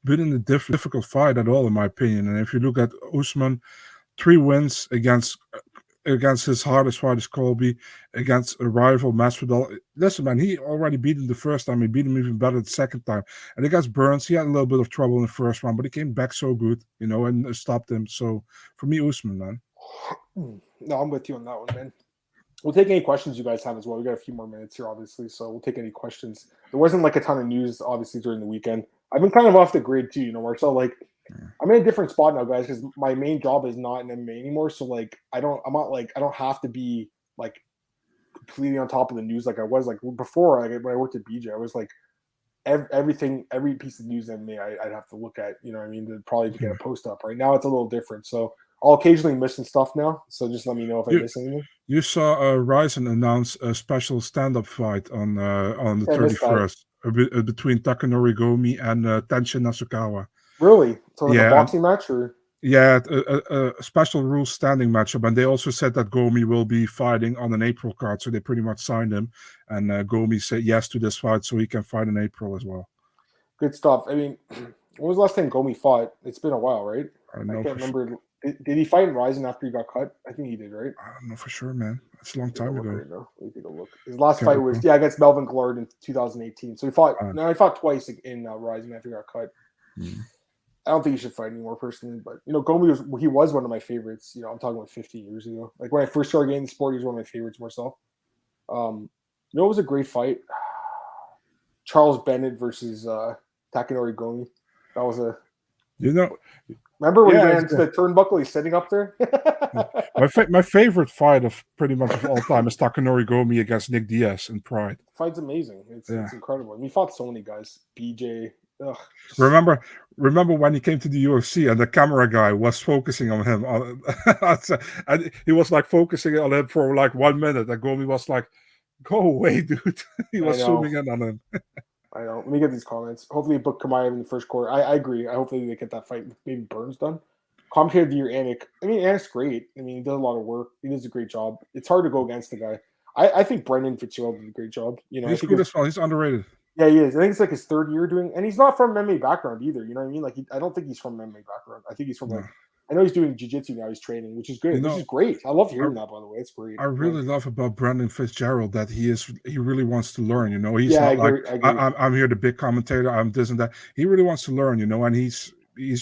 been a difficult fight at all, in my opinion. And if you look at Usman, 3 wins against his hardest fight is Colby, against a rival Masvidal. Listen, man, he already beat him the first time. He beat him even better the second time. And against Burns, he had a little bit of trouble in the first round, but he came back so good, and stopped him. So for me, Usman, man. No, I'm with you on that one, man. We'll take any questions you guys have as well. We got a few more minutes here, obviously, so we'll take any questions. There wasn't like a ton of news, obviously, during the weekend. I've been kind of off the grid too, Marcel. Like, I'm in a different spot now, guys, because my main job is not in MMA anymore. So like, I don't have to be like completely on top of the news like I was like before. Like when I worked at BJ, I was like every piece of news in MMA I'd have to look at. You know what I mean? To probably get a post up. Right now, it's a little different. So I'll occasionally miss some stuff now. So just let me know if I miss anything. You saw Ryzen announce a special stand-up fight on the 31st between Takanori Gomi and Tenshin Nasukawa. Really? So like a boxing match, or? Yeah, a special rules standing matchup, and they also said that Gomi will be fighting on an April card, so they pretty much signed him, and Gomi said yes to this fight, so he can fight in April as well. Good stuff. I mean, when was the last time Gomi fought? It's been a while, right? I can't remember. Sure. Did he fight in Ryzen after he got cut? I think he did, right? I don't know for sure, man. It's a long time ago. Right now. Let me take a look. His last fight was against Melvin Glard in 2018. So he fought. He fought twice in Ryzen after he got cut. I don't think he should fight anymore personally, but Gomi was one of my favorites. I'm talking about 15 years ago. Like when I first started getting the sport, he was one of my favorites, Marcel. It was a great fight. Charles Bennett versus Takanori Gomi. That was a. Remember when he ran into the turnbuckle? He's sitting up there. My favorite fight of pretty much of all time is Takanori Gomi against Nick Diaz in Pride. The fight's amazing. It's incredible. And he fought so many guys. BJ. Ugh. Remember when he came to the UFC and the camera guy was focusing on him, and he was like focusing on him for like 1 minute, and Gomi was like, "Go away, dude." He was zooming in on him. I know. Let me get these comments. Hopefully, book Kamaev in the first quarter. I agree. Hopefully, they get that fight with maybe Burns done. Commentator of the year, Anik. I mean, Anik's great. I mean, he does a lot of work. He does a great job. It's hard to go against the guy. I think Brendan Fitzgerald did a great job. He's good as well. He's underrated. Yeah, he is. I think it's like his third year doing, and he's not from MMA background either. You know what I mean? Like, I don't think he's from MMA background. I think he's from I know he's doing jiu-jitsu now. He's training, which is good. Which is great. I love hearing that, by the way. It's great. I really love about Brendan Fitzgerald that he really wants to learn. He's not like I'm here the big commentator. I'm this and that. He really wants to learn. And he's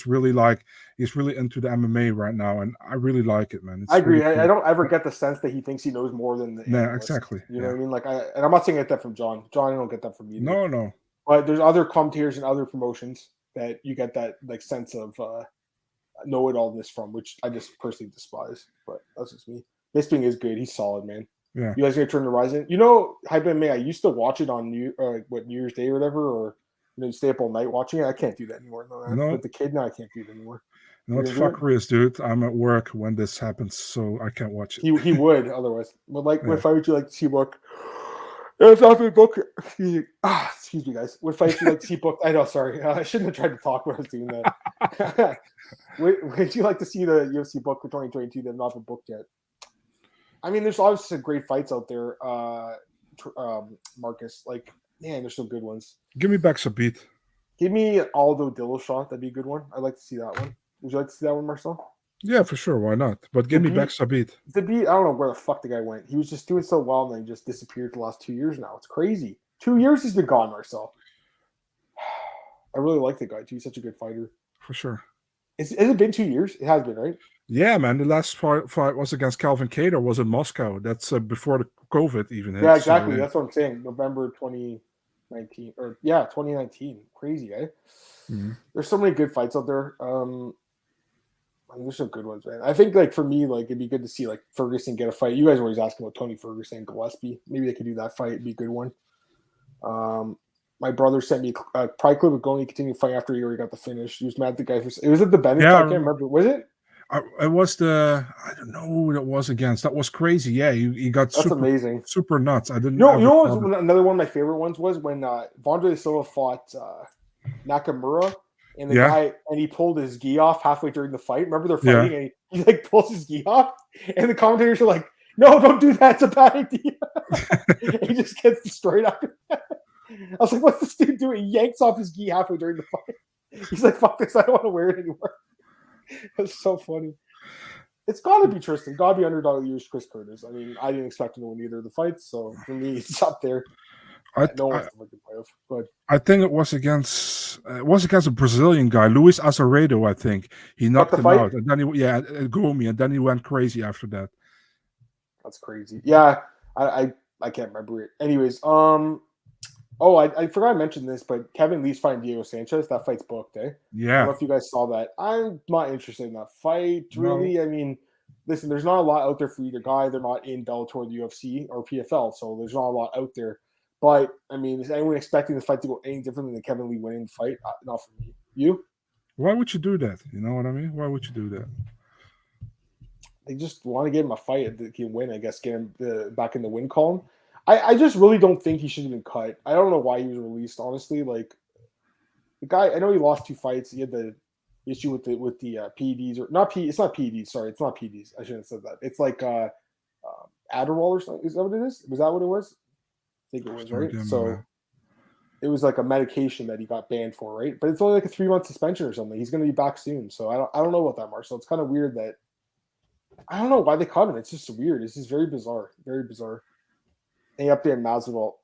really into the MMA right now, and I really like it, man. I agree. Really cool. I don't ever get the sense that he thinks he knows more than the analyst. Exactly. You know what I mean? Like, and I'm not saying I get that from John. John, I don't get that from you. No. But there's other commentators and other promotions that you get that like sense of know-it-allness from, which I just personally despise. But that's just me. Bisping is good. He's solid, man. Yeah. You guys gonna turn to Ryzen? Hype MMA. I used to watch it on New Year's Day or whatever, or stay up all night watching it. I can't do that anymore. No. With the kid now, I can't do it anymore. What fuckery is, dude? I'm at work when this happens, so I can't watch it. He would otherwise. But what fight would you like to see book? If not been book, excuse me, guys. What fight would you like to see book? I know, sorry, I shouldn't have tried to talk when I was doing that. Would you like to see the UFC book for 2022 that have not been booked yet? I mean, there's obviously some great fights out there, Marcus. Like, man, there's some good ones. Give me back Sabit. Give me Aldo Dillashaw. That'd be a good one. I'd like to see that one. Would you like to see that one, Marcel? Yeah, for sure. Why not? But give me back Sabit. I don't know where the fuck the guy went. He was just doing so well, and then he just disappeared for the last 2 years now. It's crazy. 2 years he's been gone, Marcel. I really like the guy, too. He's such a good fighter. For sure. Has it been 2 years? It has been, right? Yeah, man. The last fight was against Calvin Kattar, was in Moscow. That's before the COVID even hit. Yeah, exactly. So, that's what I'm saying. November 2019. 2019. Crazy, eh? Mm-hmm. There's so many good fights out there. There's some good ones, man. I think, like, for me, like, it'd be good to see, like, Ferguson get a fight. You guys are always asking about Tony Ferguson and Gillespie. Maybe they could do that fight. It'd be a good one. My brother sent me a pride clip of going to continue fighting after he already got the finish. He was mad at the guy it was at the Bennett. I can't remember. Was it? It was I don't know who it was against. That was crazy. Yeah, he got amazing. Super nuts. I didn't another one of my favorite ones was when Vandre Silva fought Nakamura. And the guy, and he pulled his gi off halfway during the fight. Remember they're fighting, and he like pulls his gi off, and the commentators are like, "No, don't do that. It's a bad idea." And he just gets destroyed after that. I was like, "What's this dude doing?" He yanks off his gi halfway during the fight. He's like, fuck this, I don't want to wear it anymore. That's so funny. It's got to be Tristan. Got to be underdog of the year, Chris Curtis. I mean, I didn't expect him to win either of the fights, so for me, it's up there. No one's the fucking playoff. Go ahead. I think it was against a Brazilian guy, Luis Azevedo. I think he knocked him out, and then Gomi, and then he went crazy after that. That's crazy. Yeah, I can't remember it. Anyways, I forgot to mention this, but Kevin Lee's fighting Diego Sanchez. That fight's booked, eh? Yeah. I don't know if you guys saw that. I'm not interested in that fight, really. No. I mean, listen, there's not a lot out there for either guy. They're not in Bellator, the UFC, or PFL, so there's not a lot out there. But, I mean, is anyone expecting the fight to go any different than Kevin Lee winning the fight? Not for me. You? Why would you do that? You know what I mean? Why would you do that? They just want to give him a fight that can win, I guess, get him back in the win column. I just really don't think he should have been cut. I don't know why he was released, honestly. Like, the guy, I know he lost 2 fights. He had the issue with the PEDs, or not P. It's not PEDs. Sorry, it's not PEDs. I shouldn't have said that. It's like Adderall or something. Is that what it is? Was that what it was? I think it was, right? So it was like a medication that he got banned for, right? But it's only like a 3-month suspension or something. He's going to be back soon. So I don't know about that, Marcel. It's kind of weird that I don't know why they cut him. It's just weird. It's just very bizarre. Very bizarre. Any update on Masvidal?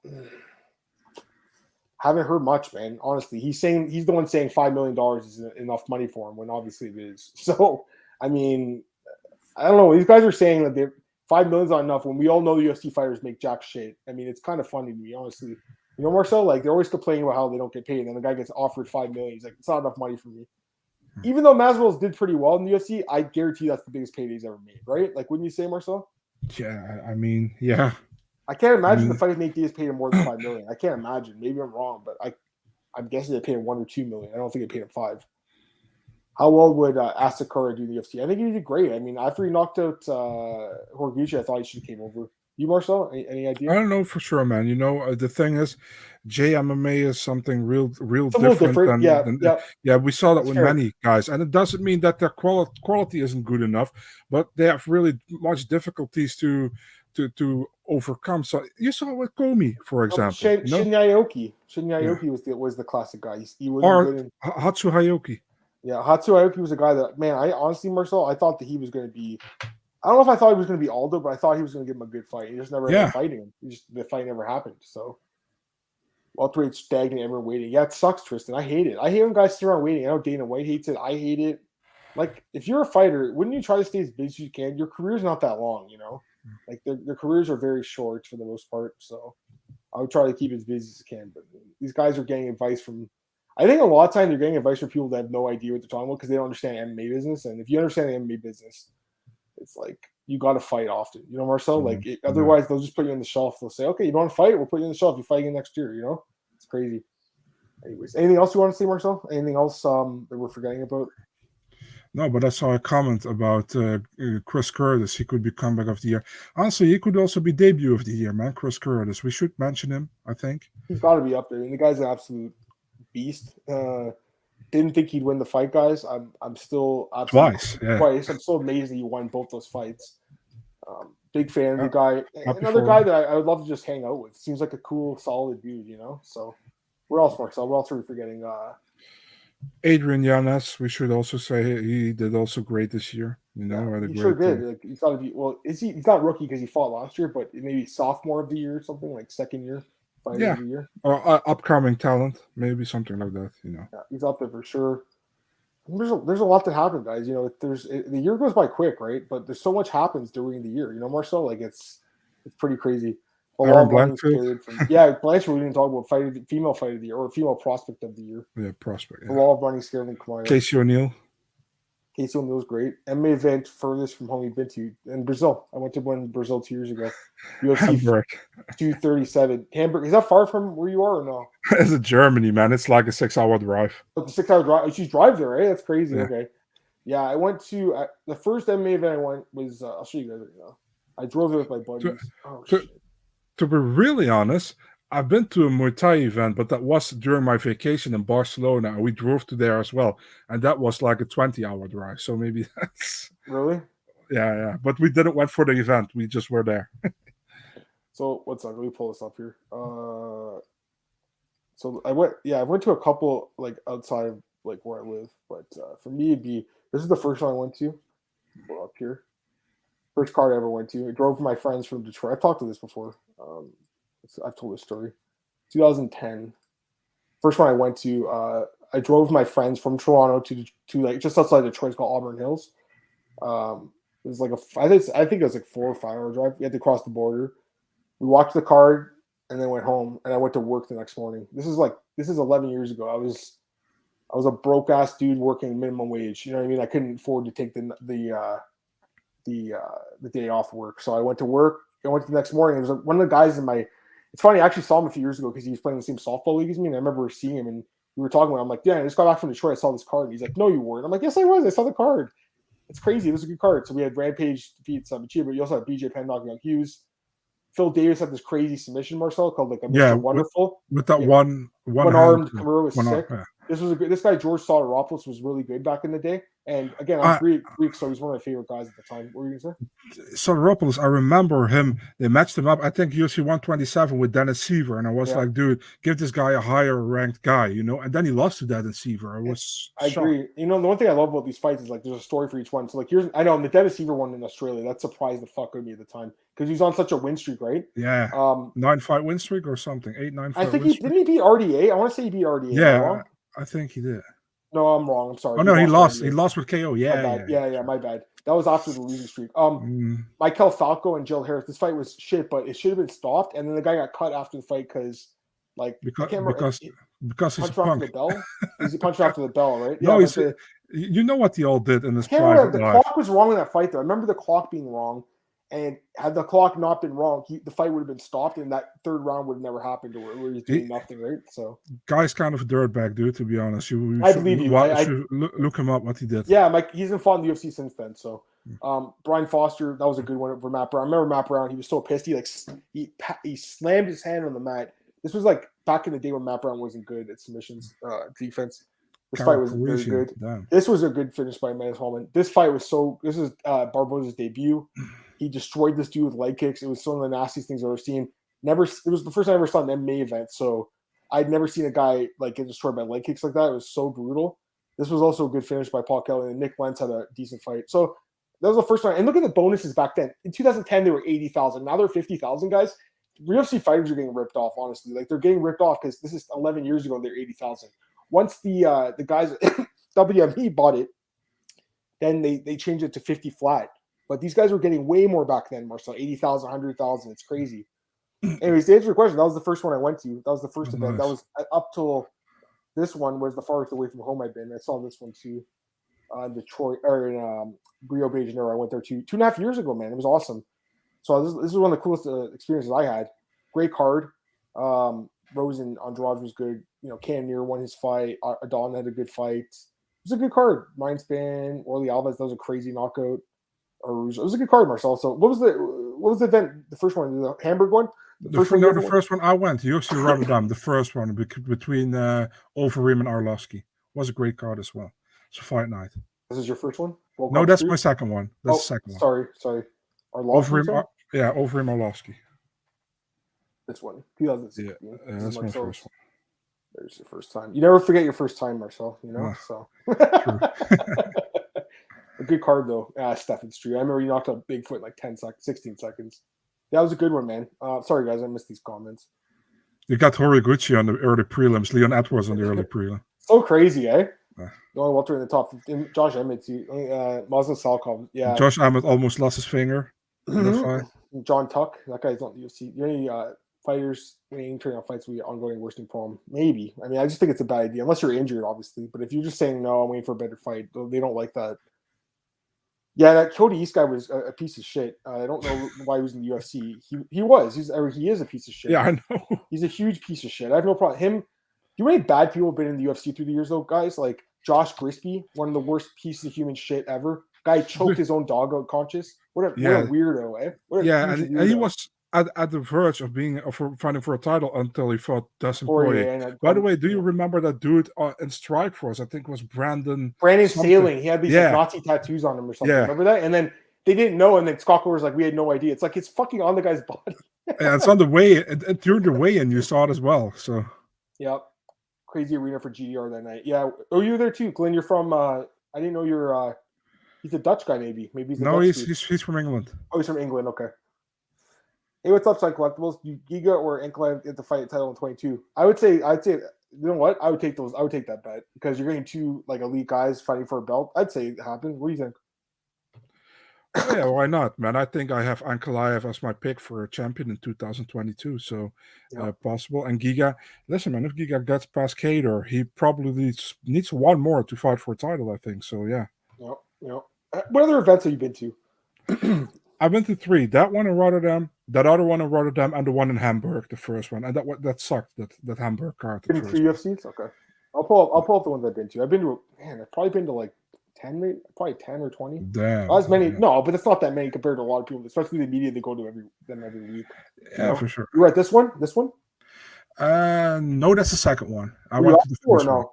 Haven't heard much, man. Honestly, he's the one saying $5 million is enough money for him when obviously it is. So I mean, I don't know. These guys are saying that $5 million is not enough when we all know the UFC fighters make jack shit. I mean, it's kind of funny to me, honestly. You know, Marcel, like they're always complaining about how they don't get paid, and then the guy gets offered $5 million. He's like, it's not enough money for me. Even though Masvidal did pretty well in the UFC, I guarantee that's the biggest payday he's ever made, right? Like, wouldn't you say, Marcel? Yeah, I mean, yeah. I can't imagine the fighters Nate Diaz paid him more than $5 million. I can't imagine. Maybe I'm wrong, but I'm guessing they paid him $1 or $2 million. I don't think they paid him $5 million. How well would Asakura do in the UFC? I think he did great. I mean, after he knocked out Horiguchi, I thought he should have came over. You, Marcel? Any idea? I don't know for sure, man. You know, the thing is, JMMA is something real it's different. Yeah, we saw that That's with fair. many guys, and it doesn't mean that their quality isn't good enough, but they have really much difficulties to overcome. So you saw with Komi, for example. Shinya Aoki was the classic guy. He was good in Hatsu Hayoki. Yeah, Hatsu Aoki was a guy that, man, I honestly, Marcel, I thought that he was going to be, I don't know if I thought he was going to be Aldo, but I thought he was going to give him a good fight. He just never ended up fighting him. The fight never happened. So, welterweight stagnant, everyone waiting. Yeah, it sucks, Tristan. I hate it. I hate when guys sit around waiting. I know Dana White hates it. I hate it. Like, if you're a fighter, wouldn't you try to stay as busy as you can? Your career's not that long, you know? Like, their careers are very short for the most part. So, I would try to keep as busy as you can. But these guys are getting advice from, I think a lot of times they're getting advice from people that have no idea what they're talking about because they don't understand MMA business. And if you understand the MMA business, it's like you got to fight often. You know, Marcel? Like, otherwise, they'll just put you on the shelf. They'll say, okay, you don't want to fight? We'll put you on the shelf. You fight again next year, you know? It's crazy. Anyways, anything else you want to say, Marcel? Anything else that we're forgetting about? No, but I saw a comment about Chris Curtis. He could be comeback of the year. Honestly, he could also be debut of the year, man. Chris Curtis. We should mention him, I think. He's got to be up there. I mean, the guy's an absolute beast. Didn't think he'd win the fight, guys. I'm still twice. I'm so amazed that he won both those fights. Big fan of the guy. Another guy that I would love to just hang out with. Seems like a cool, solid dude, you know. So, where else, Marcel? What else are we forgetting? Adrian Yanez. We should also say he did also great this year. You know, he sure did. Like, he's got to be. Well, he's not rookie because he fought last year, but maybe sophomore of the year or something, like second year. Yeah, or upcoming talent, maybe something like that. You know, he's up there for sure. There's a lot that happened, guys. You know, the year goes by quick, right? But there's so much happens during the year. You know, Marcel, like it's pretty crazy. Blanchfield. Blanchfield. We didn't talk about female fight of the year or female prospect of the year. Yeah, prospect. Yeah. The law of running scared and Kamara. Casey O'Neill. Casey O'Neill's great. MMA event furthest from home you've been to in Brazil. I went to one in Brazil 2 years ago. UFC 237. Hamburg. Is that far from where you are or no? It's in Germany, man. It's like a 6-hour drive. It's a 6-hour drive. She's drive there, right? That's crazy. Yeah. Okay. Yeah, I went to the first MMA event I went was I'll show you guys right now. I drove there with my buddies. To be really honest, I've been to a Muay Thai event, but that was during my vacation in Barcelona, and we drove to there as well, and that was like a 20-hour drive. So maybe that's really, yeah. But we didn't went for the event; we just were there. So what's up? Let me pull this up here. So I went to a couple like outside of like where I live. But for me, this is the first one I went to. We're up here. First card I ever went to. I drove with my friends from Detroit. I've talked to this before. I've told this story. 2010. First one I went to. I drove with my friends from Toronto to like just outside Detroit. It's called Auburn Hills. It was like I think it was like 4 or 5 hour drive. We had to cross the border. We watched the card and then went home. And I went to work the next morning. This is 11 years ago. I was a broke ass dude working minimum wage. You know what I mean? I couldn't afford to take the day off work. So I went to work. I went to the next morning. It was one of the guys in my. It's funny. I actually saw him a few years ago because he was playing the same softball league as me, and I remember seeing him and we were talking about it. I'm like, yeah, I just got back from Detroit. I saw this card. And he's like, no, you weren't. I'm like, yes, I was. I saw the card. It's crazy. It was a good card. So we had Rampage defeat Sabachi, but you also had BJ Penn knocking out Hughes. Phil Davis had this crazy submission, Marcel, called like a Mr. Wonderful. With that one armed Kimura was sick. Yeah. This guy George Soteropoulos was really good back in the day. And again, I'm Greek, so he's one of my favorite guys at the time. What were you gonna say? Soteropoulos, I remember him. They matched him up. I think UFC 127 with Dennis Seaver, and I was like, dude, give this guy a higher ranked guy, you know. And then he lost to Dennis Seaver. I agree. You know, the one thing I love about these fights is like there's a story for each one. So like I know the Dennis Seaver one in Australia, that surprised the fuck out of me at the time because he was on such a win streak, right? Yeah. 9-fight win streak or something. 8-9 fight. I think didn't he beat RDA? I want to say he beat RDA. Yeah, I think he did. No, I'm wrong. I'm sorry. Oh no, he lost. He lost with KO. Yeah, my bad. That was after the losing streak. Michael Falco and Jill Harris. This fight was shit, but it should have been stopped. And then the guy got cut after the fight because I can't remember because he's punched after the bell. He punched after the bell, right? No, you know what they all did in this private life. The clock was wrong in that fight, though. I remember the clock being wrong. And had the clock not been wrong, the fight would have been stopped, and that third round would have never happened to where he's doing nothing, right? So, guy's kind of a dirtbag, dude. To be honest, I believe you. Look him up. What he did. Yeah, Mike. He's been fought in the UFC since then. So, Brian Foster, that was a good one for Matt Brown. I remember Matt Brown. He was so pissed. He slammed his hand on the mat. This was like back in the day when Matt Brown wasn't good at submissions defense. This fight was very good. Damn. This was a good finish by Manus Hallman. This fight was this is Barboza's debut. He destroyed this dude with leg kicks. It was some of the nastiest things I've ever seen. It was the first time I ever saw an MMA event, so I'd never seen a guy like get destroyed by leg kicks like that. It was so brutal. This was also a good finish by Paul Kelly, and Nick Lentz had a decent fight. So that was the first time. And look at the bonuses back then. In 2010, they were 80,000. Now they're 50,000, guys. UFC fighters are getting ripped off, honestly. Like, they're getting ripped off because this is 11 years ago, and they're 80,000. Once the guys at WME bought it, then they changed it to 50 flat. But these guys were getting way more back then, Marcel. 80,000, 100,000. It's crazy. Anyways, to answer your question, that was the first one I went to. That was the first event. That was up till this one was the farthest away from home I've been. I saw this one too in Detroit or in Rio de Janeiro. I went there 2.5 years ago, man. It was awesome. So this is one of the coolest experiences I had. Great card. Rose and Andrade was good. You know, Cannonier won his fight. Adon had a good fight. It was a good card. Mindspan, Orly Alves, that was a crazy knockout. It was a good card, Marcel. So what was the event? The first one, the Hamburg one. The first one I went to UFC Rotterdam. The first one between Overeem and Arlovsky was a great card as well. It's a fight night. This is your first one? No, that's my second one. That's the second one. Sorry. Overeem Arlovsky. This one, 2016. Yeah, that's my first one. There's your first time. You never forget your first time, Marcel. You know, so. A good card though, Stephen Street. I remember you knocked out Bigfoot in like 16 seconds. That was a good one, man. Sorry guys, I missed these comments. You got Horiguchi on the early prelims, Leon Edwards on the early prelim. So crazy, eh? The only welter in the top 15. Josh Emmett, Muslim Salkov. Yeah. Josh Emmett almost lost his finger in the fight. John Tuck, that guy's not the UFC. The only fighters winning turning out fights will be ongoing worsening problem. Maybe. I mean, I just think it's a bad idea, unless you're injured, obviously. But if you're just saying no, I'm waiting for a better fight, they don't like that. Yeah, that Cody East guy was a piece of shit. I don't know why he was in the UFC. He is a piece of shit. Yeah, I know. He's a huge piece of shit. I have no problem. Do you know how many bad people have been in the UFC through the years, though, guys? Like Josh Grisby, one of the worst pieces of human shit ever. Guy choked his own dog out conscious. What a weirdo, eh? And he was at the verge of fighting for a title until he fought Dustin Poirier. By the way, do you remember that dude in Strikeforce? I think it was Brandon Sailing. He had these Nazi tattoos on him or something. Remember that? And then they didn't know, and then Scott was like, "We had no idea." It's like it's fucking on the guy's body. And it's on the way, and during the weigh-in, you saw it as well. So, yep, crazy arena for GDR that night. Yeah. Oh, you were there too, Glenn. You're from. I didn't know you're. He's a Dutch guy, maybe. Maybe he's a No, Dutch dude. he's from England. Oh, he's from England. Okay. Hey, what's up, Side Collectibles? You Giga or Ankle get the fight title in 22? I'd say. You know what? I would take those. I would take that bet because you're getting two like elite guys fighting for a belt. I'd say it happens. What do you think? Oh, yeah, why not, man? I think I have Ankalaev as my pick for a champion in 2022, so possible. And Giga, listen, man, if Giga gets past Kader, he probably needs one more to fight for a title, I think. So, yeah. Yep. What other events have you been to? I've been to 3. That one in Rotterdam, that other one in Rotterdam, and the one in Hamburg, the first one. And that sucked, that Hamburg card. Been to 3 UFCs? Okay. I'll pull up the ones I've been to. I've probably been to like 10, probably 10 or 20. Damn. Not as many. Yeah. No, but it's not that many compared to a lot of people, especially the media. They go to every week. Yeah, for sure. You were at this one? No, that's the second one. I went to the first one.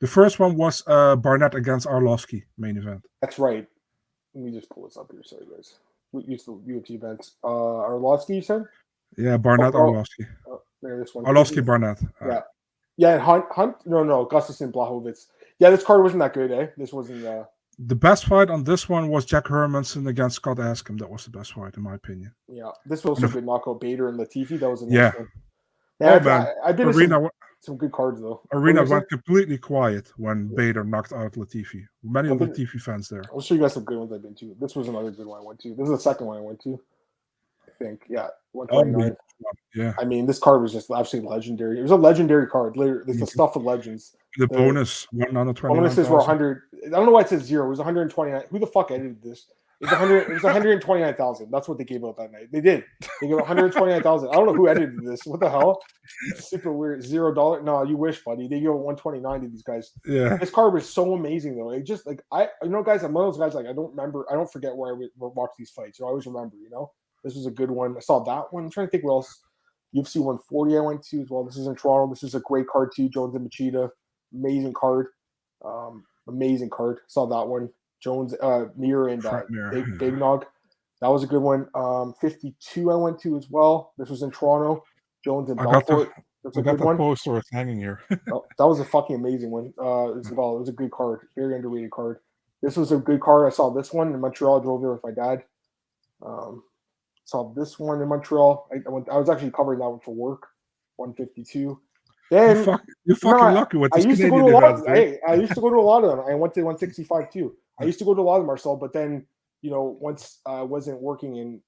The first one was Barnett against Arlovsky main event. That's right. Let me just pull this up here. Sorry, guys. We used to UFC events. Arlovsky, you said? Yeah, Barnett, Arlovsky. This one. Arlovsky, Barnett. Yeah, and Hunt. No, Gustafsson, Blachowicz. Yeah, this card wasn't that good, eh? This wasn't. The best fight on this one was Jack Hermanson against Scott Askham. That was the best fight, in my opinion. Yeah, this was also good knockout. Bader and Latifi. That was a nice one. Yeah, I've been to some good cards though. Arena went completely quiet when Bader knocked out Latifi. Many Latifi fans there. I'll show you guys some good ones I've been to. This was another good one I went to. This is the second one I went to. I think, yeah. 129. Yeah. I mean, this card was just absolutely legendary. It was a legendary card. Literally, it's the stuff of legends. The bonus, 129. Bonuses were 100. I don't know why it says 0. It was 129. Who the fuck edited this? It was 100. It was 129,000. That's what they gave out that night. They did. They gave 129,000. I don't know who edited this. What the hell? It's super weird. $0. No, you wish, buddy. They gave 129 to these guys. Yeah. This card was so amazing though. It just like guys. I'm one of those guys like I don't forget where I would watch these fights. So I always remember. This was a good one. I saw that one. I'm trying to think what else. UFC 140 I went to as well. This is in Toronto. This is a great card too. Jones and Machida. Amazing card. Amazing card. Saw that one. Jones, Mir and Big Nog. That was a good one. 52 I went to as well. This was in Toronto. Jones and Belfort. That's a good one. Poster it's hanging here. That was a fucking amazing one. As well. It was a good card. Very underrated card. This was a good card. I saw this one in Montreal. I drove there with my dad. Saw this one in Montreal. I was actually covering that one for work. 152. Then you're fucking lucky with this. I used to go to a lot. I used to go to a lot of them. I went to 165 too. I used to go to a lot of them, Marcel, but then once I wasn't working in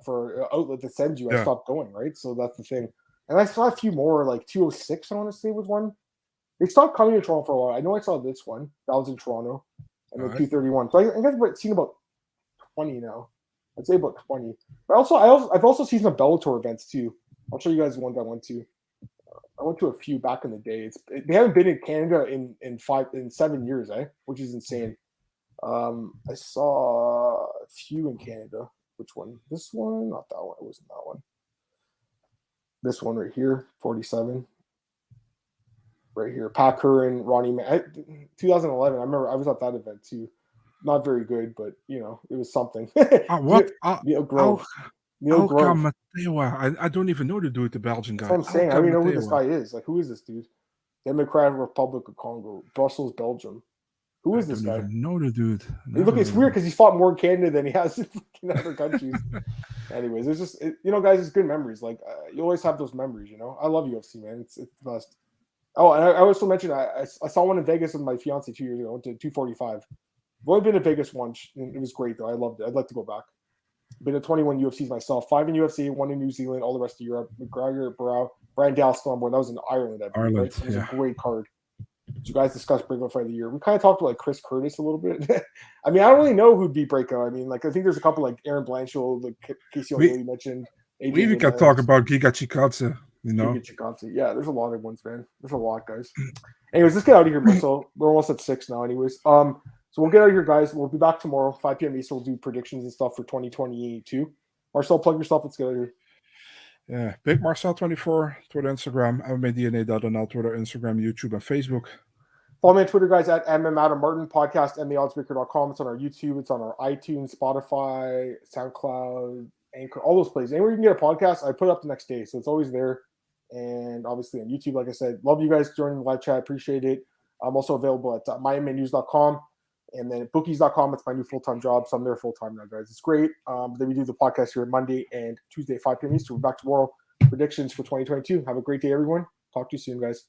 for an outlet that sends you, I stopped going. Right, so that's the thing. And I saw a few more, like 206. I want to say was one. They stopped coming to Toronto for a while. I know I saw this one. That was in Toronto, and then 231. So I think I've seen about 20 now. I'd say about 20. But I've also seen some Bellator events too. I'll show you guys the ones I went to. I went to a few back in the day. They haven't been in Canada in 7 years, which is insane. I saw a few in Canada. Which one? This one? Not that one. It wasn't that one. This one right here, 47. Right here, Pat Curran, Ronnie. 2011. I remember I was at that event too. Not very good, but it was something. What? Neil Grove. I don't even know the dude, the Belgian guy. That's what I'm saying. I don't even know who this guy is. Like, who is this dude? Democratic Republic of Congo, Brussels, Belgium. Who is this guy? I don't know the dude. Look, it's weird because he's fought more in Canada than he has in other countries. Anyways, it's just guys, it's good memories. Like you always have those memories. I love UFC, man. It's the best. Oh, and I also mentioned I saw one in Vegas with my fiance 2 years ago. I went to 245. I've only been to Vegas once. It was great though. I loved it. I'd like to go back. Been to 21 UFCs myself. 5 in UFC, 1 in New Zealand, all the rest of Europe. McGregor, Barrow, Brian Dallas Stormborn. That was in Ireland. Right? It was a great card. Did you guys discuss Breakout Fight of the Year? We kind of talked about Chris Curtis a little bit. I mean, I don't really know who'd beat Breakout. I mean, I think there's a couple like Aaron Blanchard, like Casey O'Neill mentioned. We even can talk about Giga Chikadze, Giga Chikadze. Yeah, there's a lot of ones, man. There's a lot, guys. Anyways, let's get out of here, Marcel. We're almost at 6 now, anyways. So we'll get out of here, guys. We'll be back tomorrow, 5 p.m. Eastern. We'll do predictions and stuff for 2022. Marcel, plug yourself. Let's get out of here. Yeah, Big Marcel24, Twitter, Instagram, MMADNA.nl, Twitter, Instagram, YouTube, and Facebook. Follow me on Twitter, guys, at MMAOB podcast, MMAOddsbreaker.com. It's on our YouTube. It's on our iTunes, Spotify, SoundCloud, Anchor, all those places. Anywhere you can get a podcast, I put it up the next day. So it's always there. and obviously on YouTube. Like I said, love you guys joining the live chat. Appreciate it. I'm also available at mymmanews.com and then bookies.com. It's my new full-time job, so I'm there full-time now, guys. It's great. Then we do the podcast here Monday and Tuesday, 5 p.m. Eastern. We're back tomorrow. Predictions for 2022. Have a great day, everyone. Talk to you soon, guys.